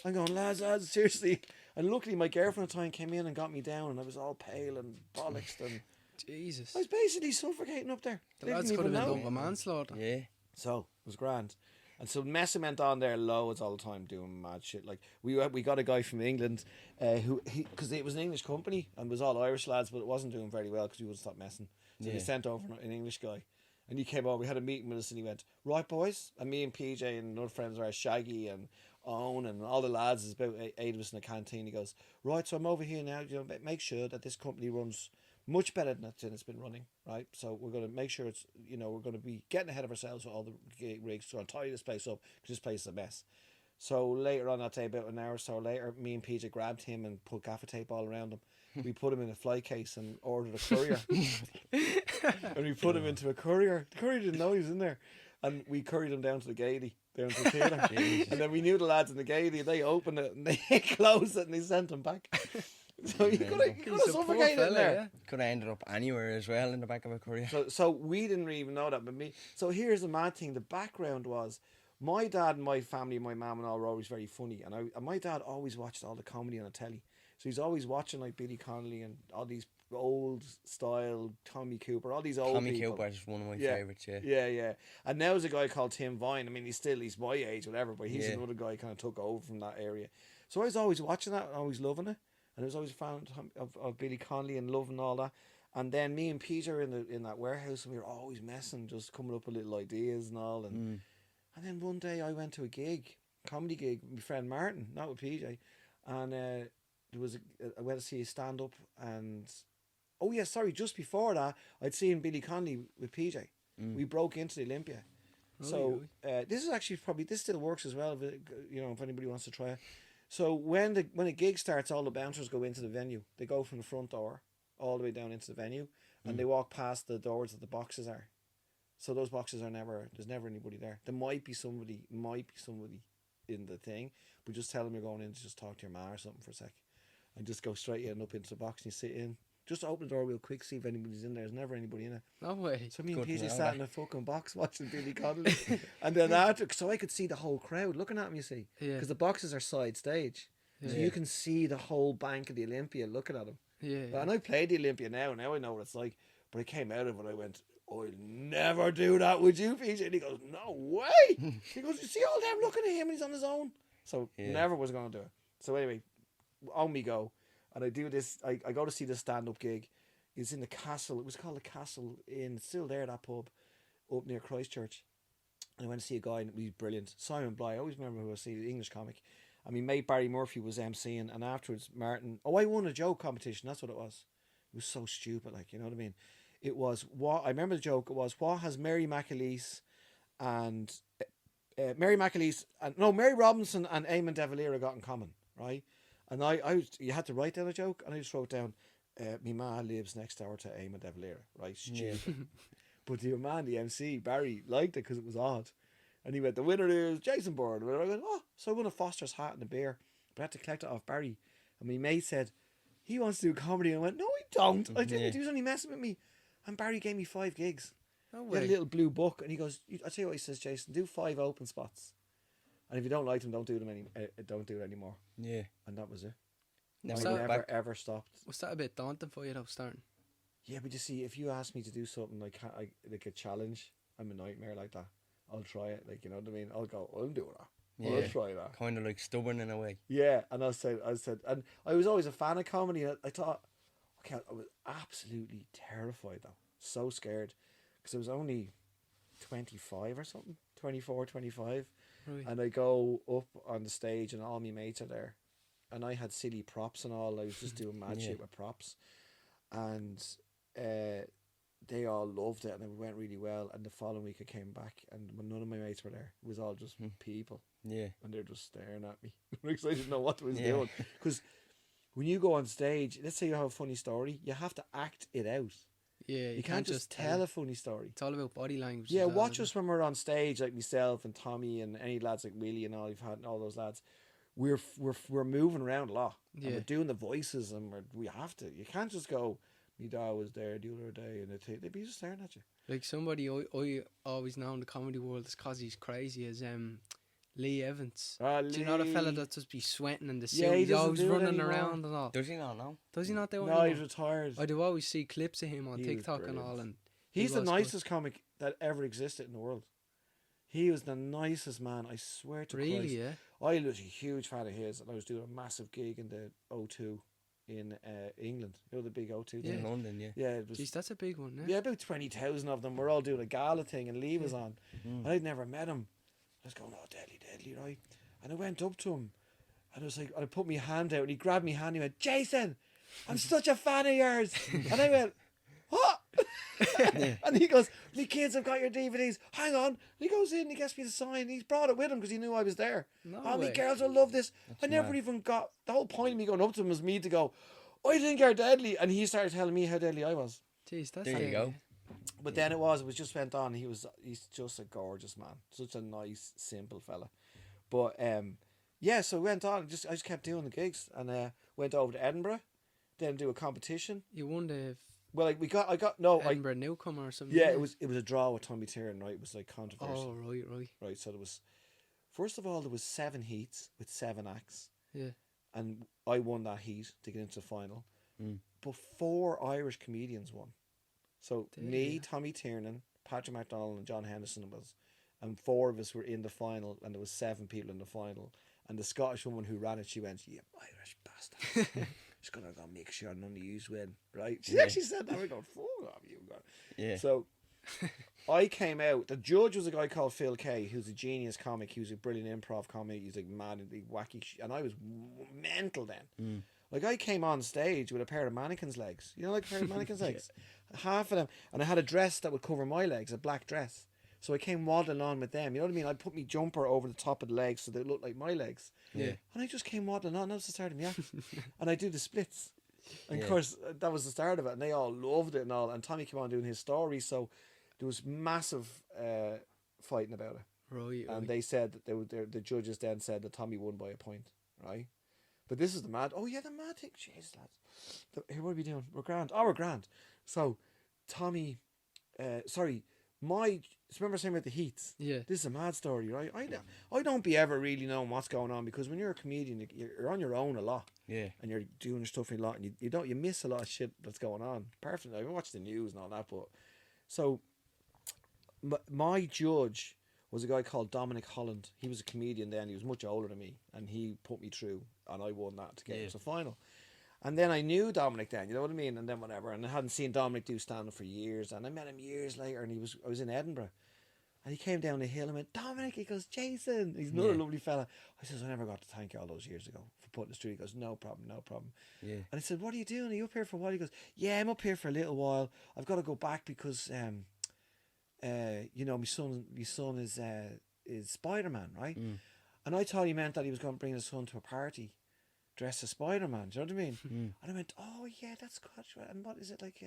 I'm going, lads, seriously. And luckily my girlfriend at the time came in and got me down and I was all pale and bollocksed and Jesus. I was basically suffocating up there. The Didn't lads could even have been know. done with manslaughter. Yeah. So it was grand. And so Messing went on there loads all the time doing mad shit. Like we got a guy from England because it was an English company and it was all Irish lads, but it wasn't doing very well because he wouldn't stop messing. So they sent over an English guy. And he came over, we had a meeting with us and he went, right boys, and me and PJ and another friends are Shaggy and Owen and all the lads, there's about 8 of us in the canteen. He goes, right, so I'm over here now, make sure that this company runs much better than it's been running, right? So we're going to make sure it's, we're going to be getting ahead of ourselves with all the rigs, so I'll tidy this place up because this place is a mess. So later on that day, about an hour or so later, me and PJ grabbed him and put gaffer tape all around him. We put him in a fly case and ordered a courier. And we put him into a courier. The courier didn't know he was in there. And we couried him down to the Gaiety, down to the theatre. And then we knew the lads in the Gaiety, they opened it and they closed it and they sent him back. So he could have suffocated in there. Yeah. Could have ended up anywhere as well in the back of a courier. So we didn't even know that, but me. So here's the mad thing. The background was my dad and my family, my mum and all were always very funny. And my dad always watched all the comedy on the telly. So he's always watching like Billy Connolly and all these old style Tommy Cooper, all these old Tommy people. Cooper is one of my favourites, yeah. Yeah. And now there's a guy called Tim Vine. I mean, he's my age, whatever, but he's another guy kind of took over from that area. So I was always watching that and always loving it. And I was always a fan of Billy Connolly and loving all that. And then me and Peter were in that warehouse and we were always messing, just coming up with little ideas and all. And then one day I went to a comedy gig with my friend Martin, not with PJ. And I went to see a stand up and just before that I'd seen Billy Connolly with PJ. We broke into the Olympia. This is actually this still works as well if anybody wants to try it. So when a gig starts, all the bouncers go into the venue. They go from the front door all the way down into the venue and they walk past the doors that the boxes are. So those boxes there's never anybody there. There might be somebody in the thing, but just tell them you're going in to just talk to your ma or something for a sec. And just go straight in up into the box and you sit in. Just open the door real quick, see if anybody's in there. There's never anybody in it. No way. So me and Good to PJ know sat that. in a fucking box watching Billy Connolly. And then after, so I could see the whole crowd looking at me, you see. Yeah. Because the boxes are side stage. So you can see the whole bank of the Olympia looking at them. Yeah. And I played the Olympia now I know what it's like. But I came out of it, I went, I'll never do that with you, PJ. And he goes, no way. He goes, you see all them looking at him and he's on his own. So never was going to do it. So anyway, on we go. And I do this, I go to see this stand-up gig. It's in the Castle. It was called the Castle Inn. It's still there, that pub, up near Christchurch. And I went to see a guy and he was brilliant. Simon Bly, I always remember who I see, the English comic. And my mate Barry Murphy was MCing. And afterwards, Martin, I won a joke competition. That's what it was. It was so stupid, like, you know what I mean? It was, I remember the joke, it was, what has Mary Robinson and Eamon De Valera got in common, right? And you had to write down a joke, and I just wrote down, my ma lives next door to Eamon De Valera, right? Stupid. Yeah. But the man, the MC, Barry, liked it because it was odd. And he went, the winner is Jason Byrne. And I went, so I won a Foster's hat and a beer, but I had to collect it off Barry. And my mate said, he wants to do comedy. And I went, no, I don't. I didn't. He was only messing with me. And Barry gave me 5 gigs. No He way. had a little blue book, and he goes, I'll tell you what, he says, Jason, do 5 open spots. And if you don't like them, don't do them don't do it anymore. Yeah. And that was it. Never I So- looked never back. ever stopped. Was that a bit daunting for you though, starting? Yeah, but you see, if you ask me to do something like a challenge, I'm a nightmare like that. I'll try it, like, you know what I mean. I'll do that. Yeah. I'll try that. Kind of like stubborn in a way. Yeah, and I said, and I was always a fan of comedy. And I thought, okay, I was absolutely terrified though, so scared, because I was only 25 or something, 24, 25, Right. and I go up on the stage and all my mates are there, and I had silly props and all. I was just doing mad Yeah. shit with props, and they all loved it, and it went really well. And the following week I came back, and when none of my mates were there, it was all just people. Yeah. And they're just staring at me because I didn't know what I was Yeah. doing. Because when you go on stage, let's say you have a funny story, you have to act it out. Yeah, You can't just tell a funny story. It's all about body language. Yeah, as well, watch isn't us when we're on stage, like myself and Tommy and any lads like Willie and all you've had and all those lads. We're moving around a lot. And Yeah. we're doing the voices, and we have to. You can't just go, "Me dad was there the other day," and they'd be just staring at you. it? Like somebody I always know in the comedy world is because he's crazy is Lee Evans. Do you know the fella that just be sweating in the suit? Yeah, he he's doesn't always do it running anymore. around and all. Does he not know? Does he not do it No, he's anymore? retired. I do always see clips of him on He was TikTok and brilliant. all, and He's he the was good. nicest comic that ever existed in the world. He was the nicest man, I swear to Really, Christ. yeah. I was a huge fan of his, and I was doing a massive gig in the O2 in England. You know, the big O2 Yeah. In thing? London, yeah. Yeah, it was. Jeez, that's a big one. Yeah, about 20,000 of them. We're all doing a gala thing, and Lee was on. Mm. And I'd never met him. I was going, "Oh, deadly, right?" And I went up to him, and I was like, I put my hand out, and he grabbed my hand. And he went, "Jason, I'm such a fan of yours." And I went, "What?" And he goes, "Me kids have got your DVDs. Hang on." And he goes in, he gets me to sign. He's brought it with him because he knew I was there. No Oh, me way. girls will love this. I never mad. even got the whole point of me going up to him was me to go, "I think you're deadly," and he started telling me how deadly I was. Jeez, that's There you go. But then it just went on. He's just a gorgeous man, such a nice, simple fella. But yeah, so it went on. I just kept doing the gigs, and went over to Edinburgh, then do a competition. You won the Well, like I got no, Edinburgh newcomer or something. yeah, didn't it was a draw with Tommy Tiernan, right? It was like controversial, Oh, right. right? So there was, first of all, there was 7 heats with 7 acts, Yeah. and I won that heat to get into the final. Mm. But 4 Irish comedians won. So There me, you go. Tommy Tiernan, Patrick MacDonald, and John Henderson was, and 4 of us were in the final, and there was 7 people in the final. And the Scottish woman who ran it, she went, "You Irish bastard! Just gonna go make sure none of yous win, right?" She Yeah. actually said that. We go, "Fuck off, you go." Yeah. So I came out. The judge was a guy called Phil Kay, who's a genius comic. He was a brilliant improv comic. He's like mad and wacky, and I was mental then. Mm. Like I came on stage with a pair of mannequin's legs. You know, like a pair of mannequin's legs. Half of them, and I had a dress that would cover my legs, a black dress. So I came waddling on with them. You know what I mean? I put my jumper over the top of the legs so they looked like my legs. Yeah. And I just came waddling on. That was the start of me act. And I do the splits. And Yeah. of course, that was the start of it. And they all loved it and all. And Tommy came on doing his story. So there was massive fighting about it. Right. And they said that the judges then said that Tommy won by a point, right? But this is the mad. Oh yeah, the mad thing. Jeez, lads. Here, what are we doing? We're grand. Oh, we're grand. So, Tommy, remember saying about the heats? Yeah. This is a mad story, right? I don't be ever really knowing what's going on, because when you're a comedian, you're on your own a lot, Yeah. and you're doing your stuff a lot, and you miss a lot of shit that's going on. Perfect. I watch the news and all that, but so my judge was a guy called Dominic Holland. He was a comedian then. He was much older than me, and he put me through, and I won that to get into the final. And then I knew Dominic then, you know what I mean? And then whatever. And I hadn't seen Dominic do stand-up for years. And I met him years later, and I was in Edinburgh. And he came down the hill and went, "Dominic," he goes, "Jason." He's another lovely fella. I says, "I never got to thank you all those years ago for putting us through." He goes, "No problem, no problem." Yeah. And I said, "What are you doing? Are you up here for a while?" He goes, "Yeah, I'm up here for a little while. I've got to go back because, you know, my son is Spider-Man, right?" Mm. And I thought he meant that he was going to bring his son to a party dressed as Spider-Man. Do you know what I mean? Mm. And I went, "Oh yeah, that's good. And what is it like?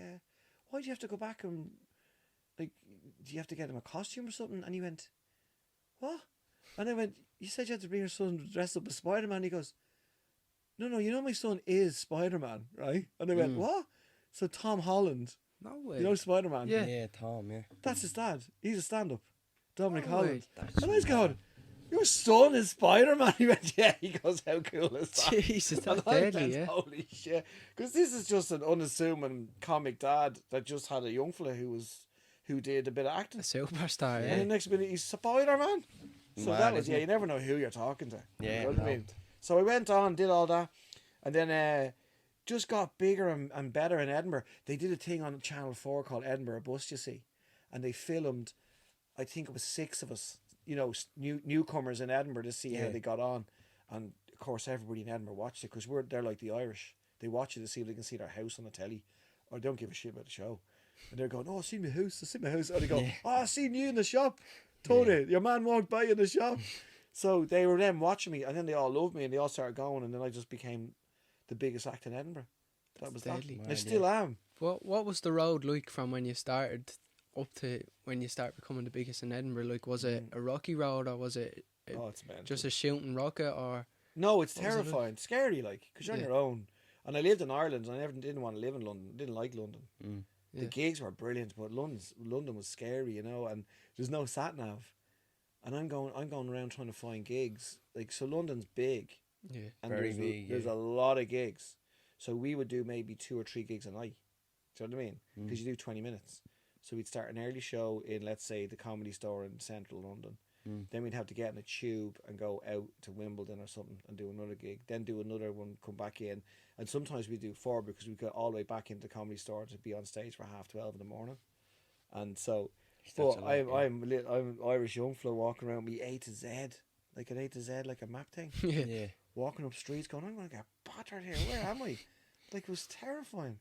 Why do you have to go back and like? Do you have to get him a costume or something?" And he went, "What?" And I went, "You said you had to bring your son dressed up as Spider-Man." He goes, No, you know my son is Spider-Man, right?" And I went, "What?" So Tom Holland, No way. you know Spider-Man? Yeah. Yeah, Tom, yeah. That's his dad. He's a stand-up. Dominic No Holland. way. And I was going, your son is Spider-Man. He went, yeah. He goes, how cool is that? Jesus, And that's I deadly, went, yeah. holy shit. Because this is just an unassuming comic dad that just had a young fella who did a bit of A acting. superstar, And yeah. the next minute he's Spider-Man. So Mad, that was, isn't yeah, it? you never know who you're talking to. Yeah, You know what I no. mean? So I went on, did all that, and then just got bigger and better in Edinburgh. They did a thing on Channel 4 called Edinburgh Bus, you see. And they filmed, I think it was 6 of us, you know, newcomers in Edinburgh to see how Yeah. they got on. And of course, everybody in Edinburgh watched it because they're like the Irish. They watch it to see if they can see their house on the telly, or they don't give a shit about the show. And they're going, oh, I seen my house, I seen my house. Or they go, Yeah. oh, I seen you in the shop. Tony, your man walked by in the shop. So they were then watching me, and then they all loved me, and they all started going, and then I just became the biggest act in Edinburgh. That was deadly. that. I Mad, still am. What was the road like from when you started up to when you start becoming the biggest in Edinburgh? Like, was it a rocky road, or was it Oh, it's mental. just a shooting rocket, or No, it's What was it like? terrifying, scary, like, because you're on Yeah. your own. And I lived in Ireland, and I didn't want to live in London. Didn't like London. Mm. The Yeah. gigs were brilliant, but London was scary, you know. And there's no sat nav, and I'm going around trying to find gigs. Like, so London's big, yeah, and Very there's, big, there's yeah. a lot of gigs. So we would do maybe 2 or 3 gigs a night. Do you know what I mean? Mm. Because you do 20 minutes. So we'd start an early show in, let's say, the Comedy Store in central London. Mm. Then we'd have to get in a tube and go out to Wimbledon or something and do another gig. Then do another one, come back in. And sometimes we do 4 because we go all the way back into the Comedy Store to be on stage for 12:30 in the morning. And so, That's but a lot, yeah. I'm Irish young fella walking around me A to Z, like an A to Z, like a map thing. yeah. Yeah. Walking up streets going, I'm going to get battered here. Where am I? Like, it was terrifying.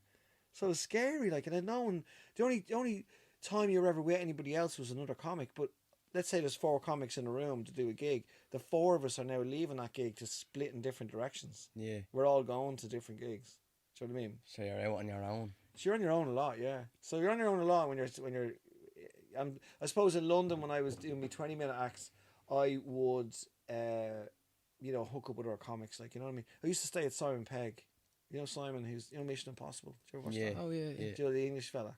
So it was scary. Like, and then no one, the only time you were ever with anybody else was another comic. But let's say there's 4 comics in a room to do a gig. The 4 of us are now leaving that gig to split in different directions. Yeah. We're all going to different gigs. Do you know what I mean? So you're out on your own. So you're on your own a lot, yeah. So you're on your own a lot when you're. I suppose in London when I was doing my 20-minute acts, I would, hook up with our comics, like, you know what I mean. I used to stay at Simon Pegg, you know Simon, who's Mission Impossible. Do you ever watch Yeah. that? Oh yeah, yeah. Yeah. Do you know the English fella?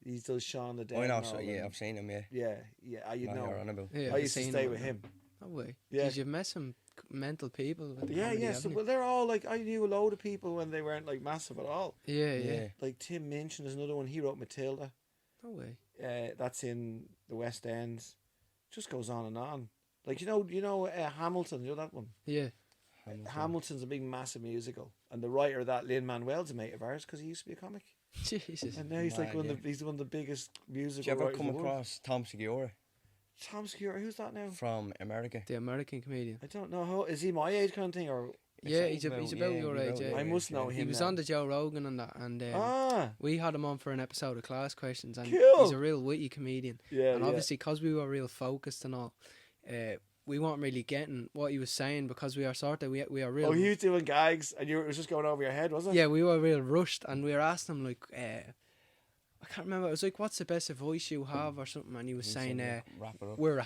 He does Shaun the Dead. I know, and so all yeah, them. I've seen him, yeah. Yeah. You Know who know. you're on about. Yeah, I I've used to seen stay them. with him. No way. Yeah. Did you met some mental people? with Yeah, comedy, yeah. So, haven't you? well, they're all like, I knew a load of people when they weren't like massive at all. Yeah, yeah. Yeah. Like Tim Minchin is another one. He wrote Matilda. No way. That's in the West End. Just goes on and on. Like, you know Hamilton. You know that one. Yeah. Hamilton's a big, massive musical, and the writer of that, Lin-Manuel's a mate of ours because he used to be a comic, Jesus. and now he's like Mad, he's one of the biggest musical Did you ever writers come in the world. across Tom Segura Tom Segura? Who's that now? from America? The American comedian. I don't know. How is he my age kind of thing or? Yeah, Sounds he's about yeah, your he's age. about Yeah. your I must know yeah. him. He was now. on the Joe Rogan and that, and Ah, we had him on for an episode of Class Questions, and Cool. he's a real witty comedian. yeah, And yeah. obviously, because we were real focused and all, we weren't really getting what he was saying because we are we are real. Oh, he was doing gags, and it was just going over your head, was it? Yeah, we were real rushed, and we were asking him like, I can't remember. It was like, "What's the best advice you have?" or something, and he was He saying, said, wrap it up. "Wear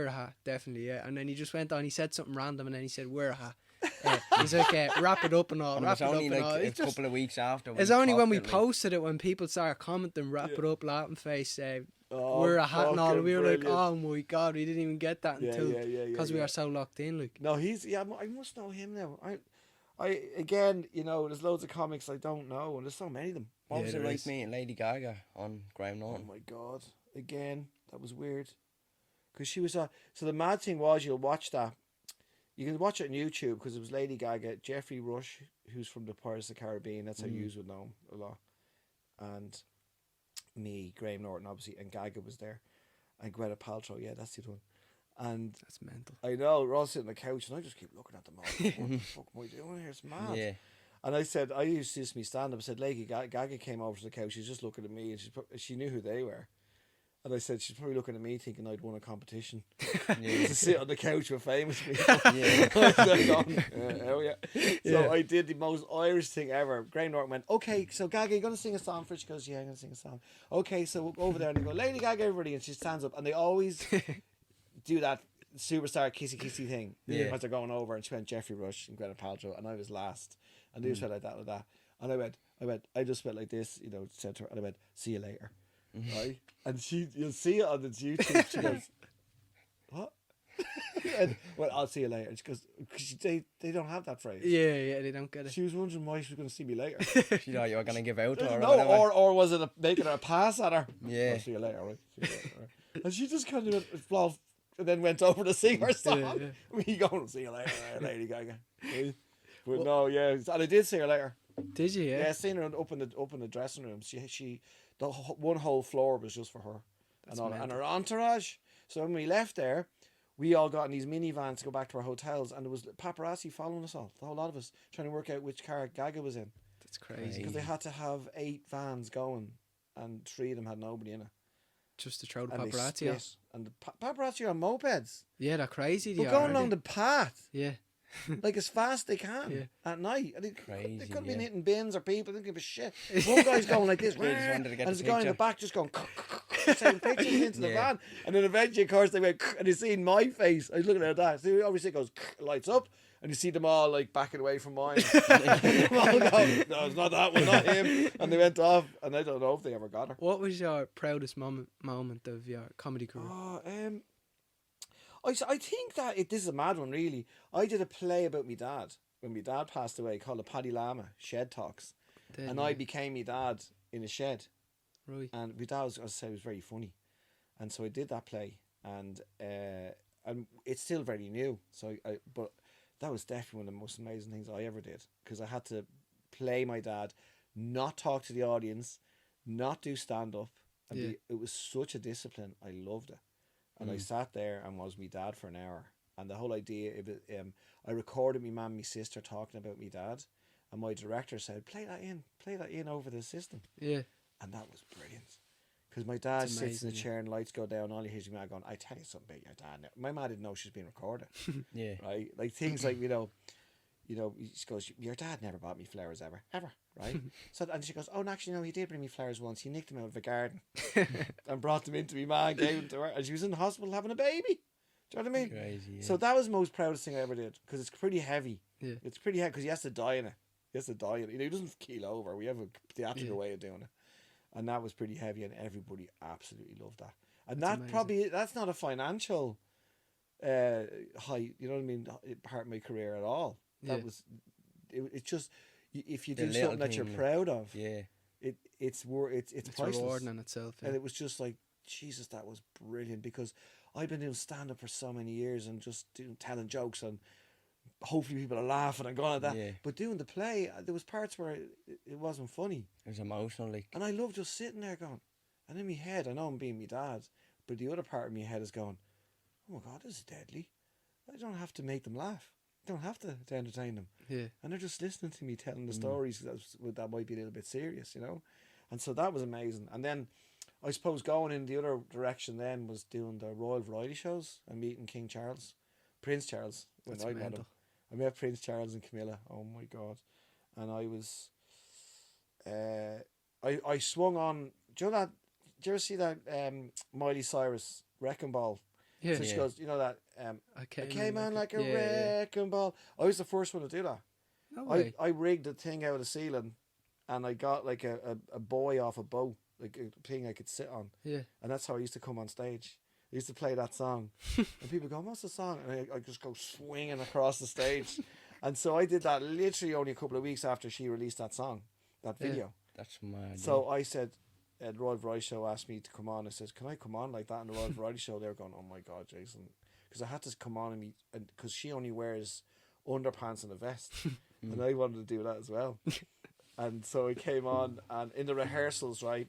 a hat, definitely, yeah." And then he just went on. He said something random, and then he said, "Wear a hat." He's like, "Wrap it up and all, And it wrap was it up only and like all." a It's just, couple of weeks after. it's only when we popped it, posted it when people started commenting, "Wrap Yeah. it up, laughing face." Oh, Wear a hat and all. fucking We were like, brilliant. "Oh my god, we didn't even get that yeah, until yeah, because we yeah. are so locked in." Like, No, I must know him now. I again, there's loads of comics I don't know, and there's so many of them. What Yeah, was it there like is. meeting Lady Gaga on Graham Oh Norton? my god! Again, that was weird. Because she was so the mad thing was you'll watch that. You can watch it on YouTube because it was Lady Gaga, Jeffrey Rush, who's from the Pirates of the Caribbean. That's how you would know him a lot. And me, Graham Norton, obviously, and Gaga was there, and Gwyneth Paltrow. Yeah, that's the other one. And that's mental. I know we're all sitting on the couch, and I just keep looking at them all. What the fuck am I doing here? It's mad. Yeah. And I said, I used to me stand up. I said, Lady Gaga came over to the couch. She's just looking at me, and she knew who they were. And I said, she's probably looking at me thinking I'd won a competition Yeah. to sit on the couch with famous people. Yeah. Hell yeah. So I did the most Irish thing ever. Graham Norton went, okay, so Gaga, you going to sing a song for her? She goes, yeah, I'm going to sing a song. Okay, so we'll go over there and they go, Lady Gaga, everybody. And she stands up. And they always do that superstar kissy thing Yeah. as they're going over. And she went Jeffrey Rush and Gwyneth Paltrow. And I was last. And they just went like that. And I just went like this, said to her. And I went, see you later. Right? And you'll see it on the YouTube. She goes, what? And, well, I'll see you later. She goes, because they don't have that phrase. Yeah, they don't get it. She was wondering why she was going to see me later. She thought you were gonna give out to her. No, or whatever. or was it making her a pass at her? Yeah. I'll see you later, right? See you later, right? And she just kind of went, and then went over to sing her song. Yeah. We going to see you later, Lady Gaga. But no, yeah, and I did see her later. Did you? Yeah, I seen her up in the dressing room. She one whole floor was just for her, and her entourage. So when we left there, we all got in these minivans to go back to our hotels, and there was paparazzi following us all, the whole lot of us, trying to work out which car Gaga was in. That's crazy. Because they had to have 8 vans going, and 3 of them had nobody in it. Just to throw the And they paparazzi out. split. And the paparazzi are on mopeds. Yeah, they're crazy. They're going along the path. Yeah. Like as fast they can Yeah. at night. And they Crazy, could have been yeah. hitting bins or people. They didn't give a shit. One guy's going like this, They just wanted to get and there's a the guy in the picture. back just going taking pictures into the Yeah. van. And then eventually, of course, they went and you seen my face. I was looking at that. So obviously it goes lights up, and you see them all like backing away from mine. Them all going, no, it's not that one, not him. And they went off, and I don't know if they ever got her. What was your proudest moment of your comedy career? Oh, I think that this is a mad one, really. I did a play about my dad when my dad passed away called the Paddy Lama Shed Talks, Then, and I became my dad in a shed. right. And my dad, as I say, was very funny, and so I did that play, and it's still very new. So, but that was definitely one of the most amazing things I ever did, because I had to play my dad, not talk to the audience, not do stand up, and Yeah. it was such a discipline. I loved it. And I sat there and was me dad for an hour. And the whole idea of it, I recorded me mum and me sister talking about me dad, and my director said, play that in over the system. Yeah. And that was brilliant. Because my dad sits in amazing, the yeah. chair and lights go down, all he hears is me going, I tell you something about your dad now. My mum didn't know she was being recorded. Yeah. Right? Like things like, she goes, your dad never bought me flowers ever, right? So, and she goes, oh, no, actually, no, he did bring me flowers once. He nicked them out of a garden and brought them into me ma and gave them to her. And she was in the hospital having a baby. Do you know what I mean? Crazy. Yeah. So that was the most proudest thing I ever did, because it's pretty heavy. Yeah. It's pretty heavy because he has to die in it. He has to die in it. He doesn't keel over. We have a theatrical way of doing it. And that was pretty heavy, and everybody absolutely loved that. And That's amazing. that's not a financial height, you know what I mean, part of my career at all. That Yeah. was, it's just, if you The do little something that you're thing, proud of, yeah. it's It's priceless. rewarding in itself. Yeah. And it was just like, Jesus, that was brilliant, because I've been doing stand up for so many years and just telling jokes, and hopefully people are laughing and going at that. Yeah. But doing the play, there was parts where it wasn't funny. It was emotional, like. And I love just sitting there going, and in my head, I know I'm being my dad, but the other part of my head is going, oh my God, this is deadly. I don't have to make them laugh. I don't have to entertain them. Yeah. And they're just listening to me telling the stories that might be a little bit serious, you know? And so that was amazing. And then I suppose going in the other direction then was doing the Royal Variety shows and meeting King Charles, Prince Charles, when That's I met him. mental. I met Prince Charles and Camilla. Oh my God. And I was, I swung on, do you know that, did you ever see that Miley Cyrus Wrecking Ball? Yeah. So she Yeah. goes, you know that, I I came on like a yeah. wrecking ball. I was the first one to do that. No way. I rigged the thing out of the ceiling, and I got like a buoy off a boat, like a thing I could sit on. Yeah. And that's how I used to come on stage. I used to play that song, and people go, what's the song? And I just go swinging across the stage. And so I did that literally only a couple of weeks after she released that song, that Yeah. video. That's mad. So I said, the Royal Variety Show asked me to come on. I says, can I come on like that in the Royal Variety Show? They were going, oh my God, Jason. Because I had to come on and because she only wears underpants and a vest. And I wanted to do that as well. And so I came on, and in the rehearsals, right,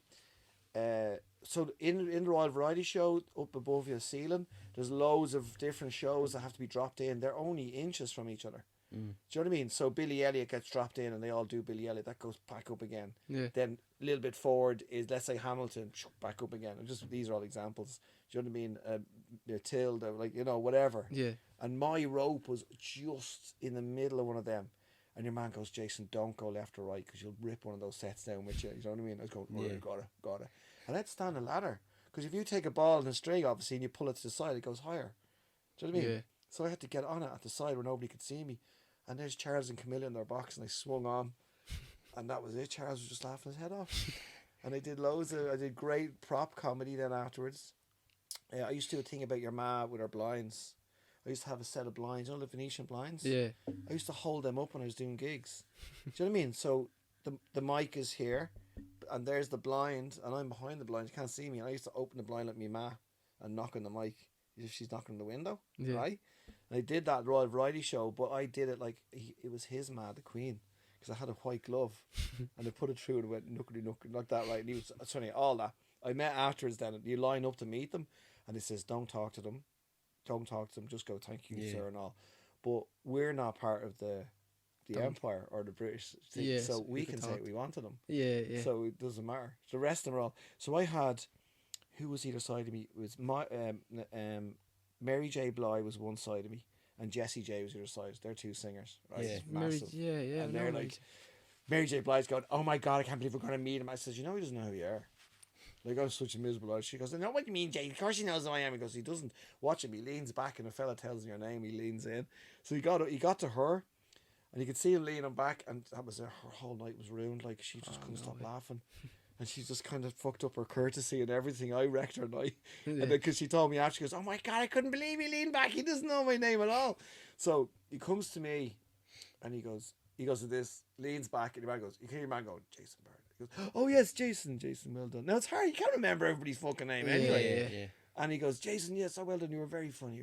so in the Royal Variety Show, up above your ceiling, there's loads of different shows that have to be dropped in. They're only inches from each other. Do you know what I mean? So Billy Elliot gets dropped in, and they all do Billy Elliot. That goes back up again. Yeah. Then a little bit forward is, let's say, Hamilton, back up again. And just these are all examples. Do you know what I mean? Tilda, like, you know, whatever. Yeah. And my rope was just in the middle of one of them. And your man goes, Jason, don't go left or right, because you'll rip one of those sets down with you. You know what I mean? I was going, oh, Yeah. got it. And let's stand a ladder. Because if you take a ball and a string, obviously, and you pull it to the side, it goes higher. Do you know what I mean? Yeah. So I had to get on it at the side where nobody could see me. And there's Charles and Camilla in their box, and I swung on. And that was it. Charles was just laughing his head off. And I did great prop comedy then afterwards. I used to do a thing about your ma with her blinds. I used to have a set of blinds, you know, the Venetian blinds. Yeah. I used to hold them up when I was doing gigs. Do you know what I mean? So the mic is here, and there's the blind, and I'm behind the blind. You can't see me. And I used to open the blind like me ma, and knock on the mic if she's knocking on the window, Yeah. right? And I did that Royal Variety Show, but I did it like it was his ma, the Queen, because I had a white glove, and I put it through and it went nookity nook like that, right? And he was sorry, all that. I met afterwards. Then you line up to meet them, and it says, "Don't talk to them, don't talk to them. Just go, thank you, sir," and all. But we're not part of the empire or the British thing, Yeah, so so we we can can say talk. what we want to them. Yeah, yeah. So it doesn't matter. The rest of them are all. So I had, who was either side of me? It was my Mary J. Blige was one side of me, and Jessie J was the other side. They're two singers, right? Yeah. Massive. Yeah. And no, they're no, like, Mary J. Blige going, "Oh my God, I can't believe we're going to meet him." I says, "You know, he doesn't know who you are." Like, I'm such a miserable lad. She goes, "I know what you mean, Jay. Of course he knows who I am." He goes, "He doesn't watch him. He leans back, and a fella tells him your name. He leans in." So he got to her, and you could see him leaning back, and that was her whole night was ruined. Like, she just couldn't stop laughing, and she just kind of fucked up her courtesy and everything. I wrecked her night, and then because she told me after, she goes, "Oh my God, I couldn't believe he leaned back. He doesn't know my name at all." So he comes to me, and he goes to this, leans back, and the man goes, you can hear your man going, "Jason Byrne." He goes, "Oh yes, Jason, well done." Now it's hard, you can't remember everybody's fucking name anyway. Yeah. And he goes, "Jason, yes, well done, you were very funny,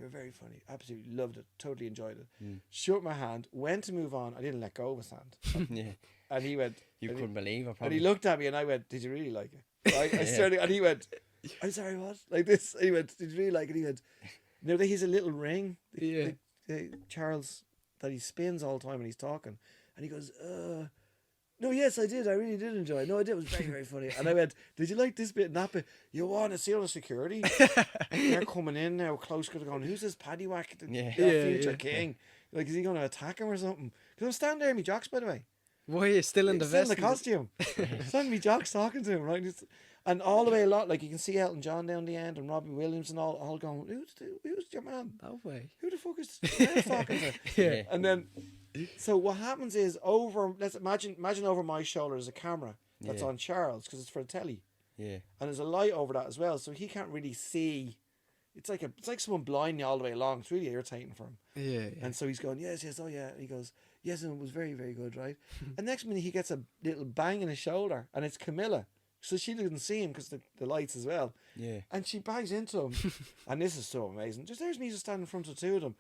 absolutely loved it, totally enjoyed it." Shook my hand, went to move on, I didn't let go of his hand. Yeah. And he went, You and couldn't believe it, and probably. he looked at me, and I went, "Did you really like it?" Right? I started, and he went, "I'm sorry, what?" Like this. And he went, "Did you really like it?" He went, "No, he's a little ring, Charles, that he spins all the time when he's talking." And he goes, "No, yes, I did. I really did enjoy it. No, I did. It was very, very funny." And I went, "Did you like this bit and that bit?" "You want to see all the security? They're coming in now, close, going, who's this paddywhack? The future king? Like, is he going to attack him or something?" Because I'm standing there in my jocks, by the way. Why are you still in the Still in vest? the costume. Standing in my jocks talking to him, right? And all the way along, like, you can see Elton John down the end and Robbie Williams and all going, who's your man? No way. Who the fuck is talking to? Yeah. And then, so what happens is let's imagine over my shoulder is a camera that's on Charles because it's for the telly. Yeah. And there's a light over that as well, so he can't really see. It's like someone blinding you all the way along. It's really irritating for him. Yeah. And so he's going, "Yes, oh yeah." He goes, "Yes," and it was very, very good, right? And next minute he gets a little bang in his shoulder, and it's Camilla. So she didn't see him because the lights as well. Yeah. And she bangs into him. And this is so amazing. There's me just standing in front of the two of them.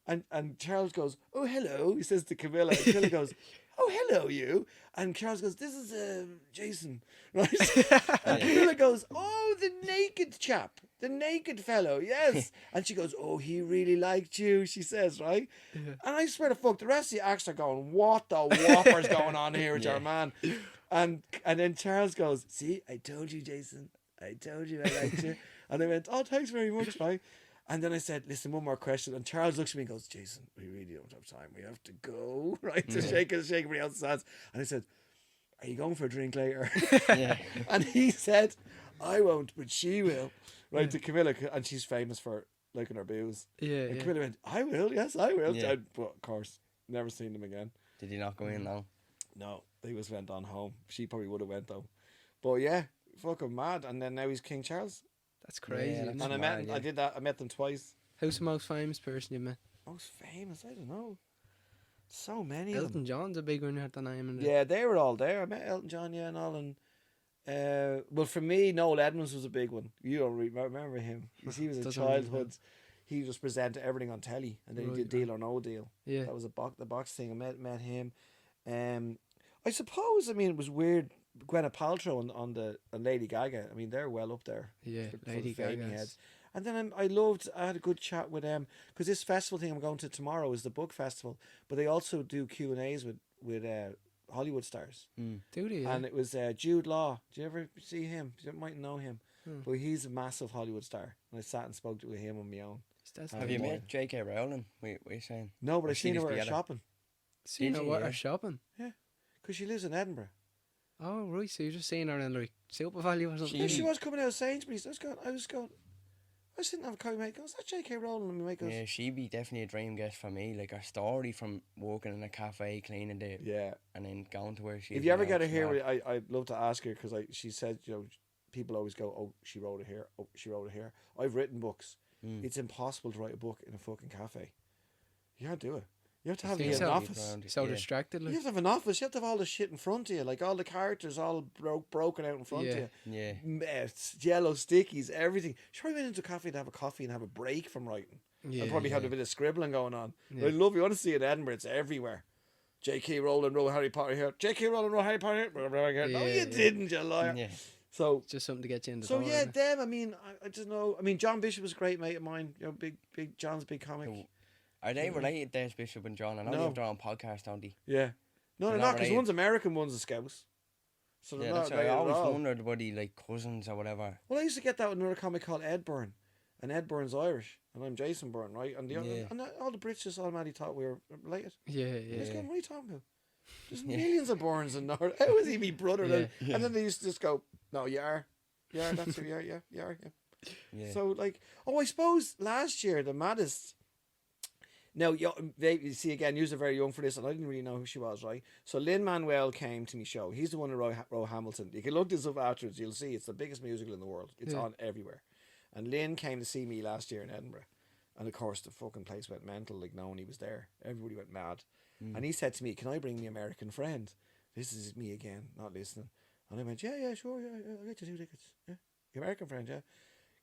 And Charles goes, "Oh, hello," he says to Camilla. And Camilla goes, "Oh, hello, you." And Charles goes, "This is Jason." Right? And Camilla goes, "Oh, the naked chap. The naked fellow, yes." And she goes, "Oh, he really liked you," she says, right? And I swear to fuck, the rest of the acts are going, "What the whopper's going on here with your man?" And then Charles goes, "See, I told you, Jason. I told you I liked you." And I went, "Oh, thanks very much, right?" And then I said, "Listen, one more question." And Charles looks at me and goes, "Jason, we really don't have time. We have to go," right? To shake everybody else's hands. And I said, "Are you going for a drink later?" Yeah. And he said, "I won't, but she will." Right, to Camilla, and she's famous for liking her booze. Yeah. And Yeah. Camilla went, "I will, yes, I will." Yeah. But of course, never seen them again. Did he not go in now? No, they just went on home. She probably would have went though. But yeah, fucking mad. And then now he's King Charles. That's crazy. Yeah, isn't that's it? And mad, yeah. I did that. I met them twice. Who's the most famous person you met? Most famous, I don't know. So many of them. Elton John's a big one at the name. And Yeah, they were all there. I met Elton John, yeah, and all. And well, for me, Noel Edmonds was a big one. You don't remember him? Because he was a Doesn't ring a bell. childhood. He just presented everything on telly, and then he did Deal or No Deal. Yeah. That was the box thing. I met him. I suppose. I mean, it was weird. Gwyneth Paltrow and Lady Gaga. I mean, they're well up there. Yeah, for Lady the famous Gaga. heads. And then I had a good chat with them because this festival thing I'm going to tomorrow is the book festival, but they also do Q&As with Hollywood stars. Do they? Yeah. And it was Jude Law. Do you ever see him? You might know him, but he's a massive Hollywood star. And I sat and spoke with him on my own. Have you met J.K. Rowling? What are you saying? No, but Or I've seen her seen at us shopping. Seen her Did you? what Yeah. her shopping? Yeah, because she lives in Edinburgh. Oh right, so you're just seeing her in like Super Value or something? Yeah, she was coming out of Sainsbury's. I was sitting having a coffee, mate. Goes, "That's J.K. Rowling," and my mate goes, Yeah, she'd be definitely a dream guest for me. Like, her story from working in a cafe, cleaning the, "Yeah." and then going to where she. If you ever get her here, I'd love to ask her because she said, people always go, "Oh, she wrote it here. Oh, she wrote it here." I've written books. it's impossible to write a book in a fucking cafe. You can't do it. You have to have think an so. office. So Yeah. distracted. You Like. have to have an office. You have to have all the shit in front of you, like all the characters all broken out in front of Yeah. you. Yeah. Yellow stickies, everything. Sure, I went into a cafe to have a coffee and have a break from writing. Yeah, I'd probably have yeah. a bit of scribbling going on. Yeah. I love. You want to see it in Edinburgh? It's everywhere. J.K. Rowling wrote Harry Potter here. J.K. Rowling wrote Harry Potter here. No, Yeah, you yeah. didn't, you liar. Yeah. So, Just something to get you in the so door. yeah, isn't it? them. I mean, I just know. I mean, John Bishop was a great mate of mine. You know, big John's a big comic. So, are they related, Des Bishop and John? I know No. they have their own podcast, don't they? Yeah. No, They're they're not not, because related. one's American, one's a Scouse. So they're Yeah, not that's what I related at always all. wondered, were they like cousins or whatever? Well, I used to get that with another comic called Ed Byrne, and Ed Byrne's Irish, and I'm Jason Byrne, right? And Yeah. all the Brits just automatically thought we were related. Yeah, I yeah. was going, what are you talking about? There's Yeah. millions of Byrnes in North. How is he me brother? Yeah. Yeah. And then they used to just go, no, you are. Yeah, that's who you are. Yeah, you are. Yeah. Yeah. So, like, I suppose last year, the maddest. Now, you see, again, you are very young for this, and I didn't really know who she was, right? So, Lin-Manuel came to me show. He's the one who wrote Hamilton. You can look this up afterwards. You'll see it's the biggest musical in the world. It's on everywhere. And Lin came to see me last year in Edinburgh. And, of course, the fucking place went mental, like, knowing he was there. Everybody went mad. And he said to me, can I bring the American friend? This is me again, not listening. And I went, yeah, sure, yeah, I'll get you 2 tickets. Yeah, the American friend, yeah.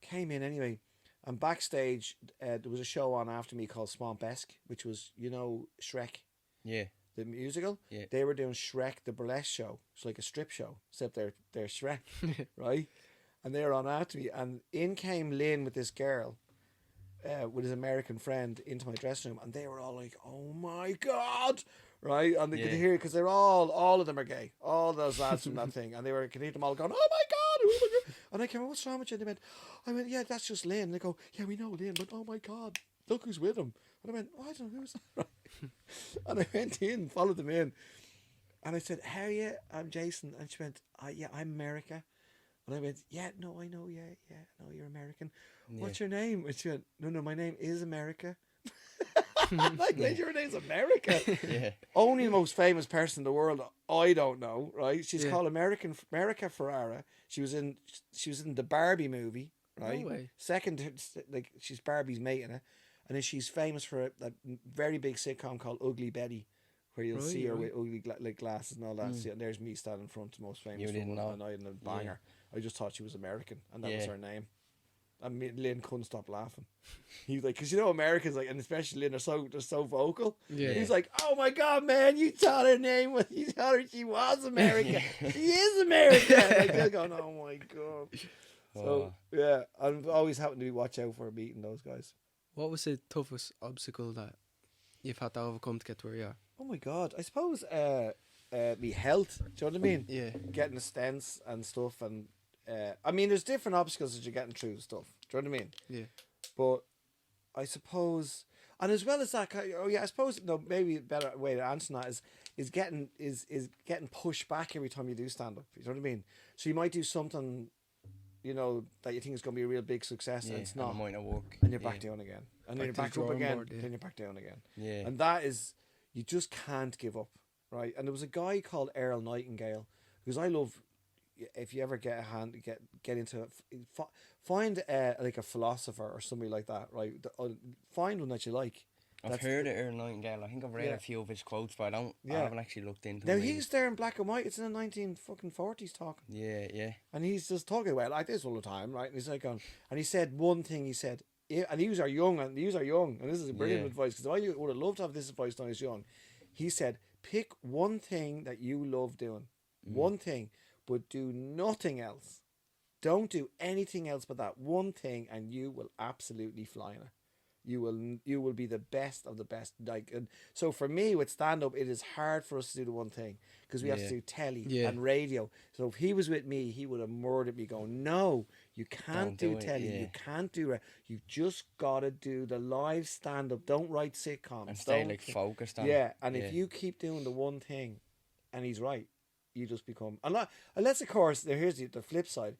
Came in anyway. And backstage, there was a show on after me called Swamp-esque, which was, you know, Shrek, Yeah. the musical. Yeah. They were doing Shrek, the burlesque show. It's like a strip show, except they're Shrek, right? And they were on after me. And in came Lynn with this girl, with his American friend, into my dressing room. And they were all like, oh my God, right? And they could hear it, because they're all of them are gay. All those lads from that thing. And they could hear them all going, oh my God. And I came, what's wrong with you? And I went, yeah, that's just Lynn. And they go, yeah, we know Lynn, but oh my God, look who's with him. And I went, oh, I don't know who's that. And I went in, followed them in. And I said, how are you? I'm Jason. And she went, yeah, I'm America. And I went, yeah, no, I know, yeah, no, you're American. What's your name? And she went, no, my name is America. Like, your name's America. Yeah. Only the most famous person in the world, I don't know, right? She's called America Ferrara. She was in the Barbie movie, right? No way. Second, like, she's Barbie's mate in it. And then she's famous for a very big sitcom called Ugly Betty, where you'll see her with ugly glasses and all that. See, and there's me standing in front, the most famous You didn't woman, know. and I didn't bang her. I just thought she was American, and that was her name. And me and Lynn couldn't stop laughing. He was like, because you know Americans, like, and especially Lynn, they're so vocal. Yeah. He's like, oh my God, man, you thought her name was, you thought her she was American. She is American. Like, they're going, oh my God. So yeah, I'm always having to watch out for meeting those guys. What was the toughest obstacle that you've had to overcome to get to where you are? Oh my God, I suppose me health. Do you know what I mean? Yeah. Getting the stents and stuff, and I mean, there's different obstacles that you're getting through and stuff. Do you know what I mean? Yeah. But I suppose, and as well as that, I suppose maybe a better way to answer that is getting pushed back every time you do stand up. You know what I mean? So you might do something, you know, that you think is going to be a real big success, and it's not, And it might not work. and you're back down again, and then you're Back back to the up drawing again, board, yeah. then you're back down again. Yeah. And that is, you just can't give up, right? And there was a guy called Earl Nightingale, because I love, if you ever get a hand, get into it, find like a philosopher or somebody like that, right? Find one that you like. I've heard of Earl Nightingale. I think I've read a few of his quotes, but I haven't actually looked into Now him. he's there in black and white. It's in the 1940s talking. Yeah. And he's just talking about it like this all the time, right? And he's like, and he said one thing. He said, and these are young, and this is brilliant advice, because I would have loved to have this advice when I was young. He said, pick one thing that you love doing, one thing, but do nothing else. Don't do anything else but that one thing, and you will absolutely fly in it. You will be the best of the best. Like, and so for me with stand up, it is hard for us to do the one thing, because we have to do telly and radio. So if he was with me, he would have murdered me, going, no, you can't do telly, you can't do it. You just gotta do the live stand up. Don't write sitcoms and stay focused on and if you keep doing the one thing, and he's right, you just become, unless of course, here's the flip side.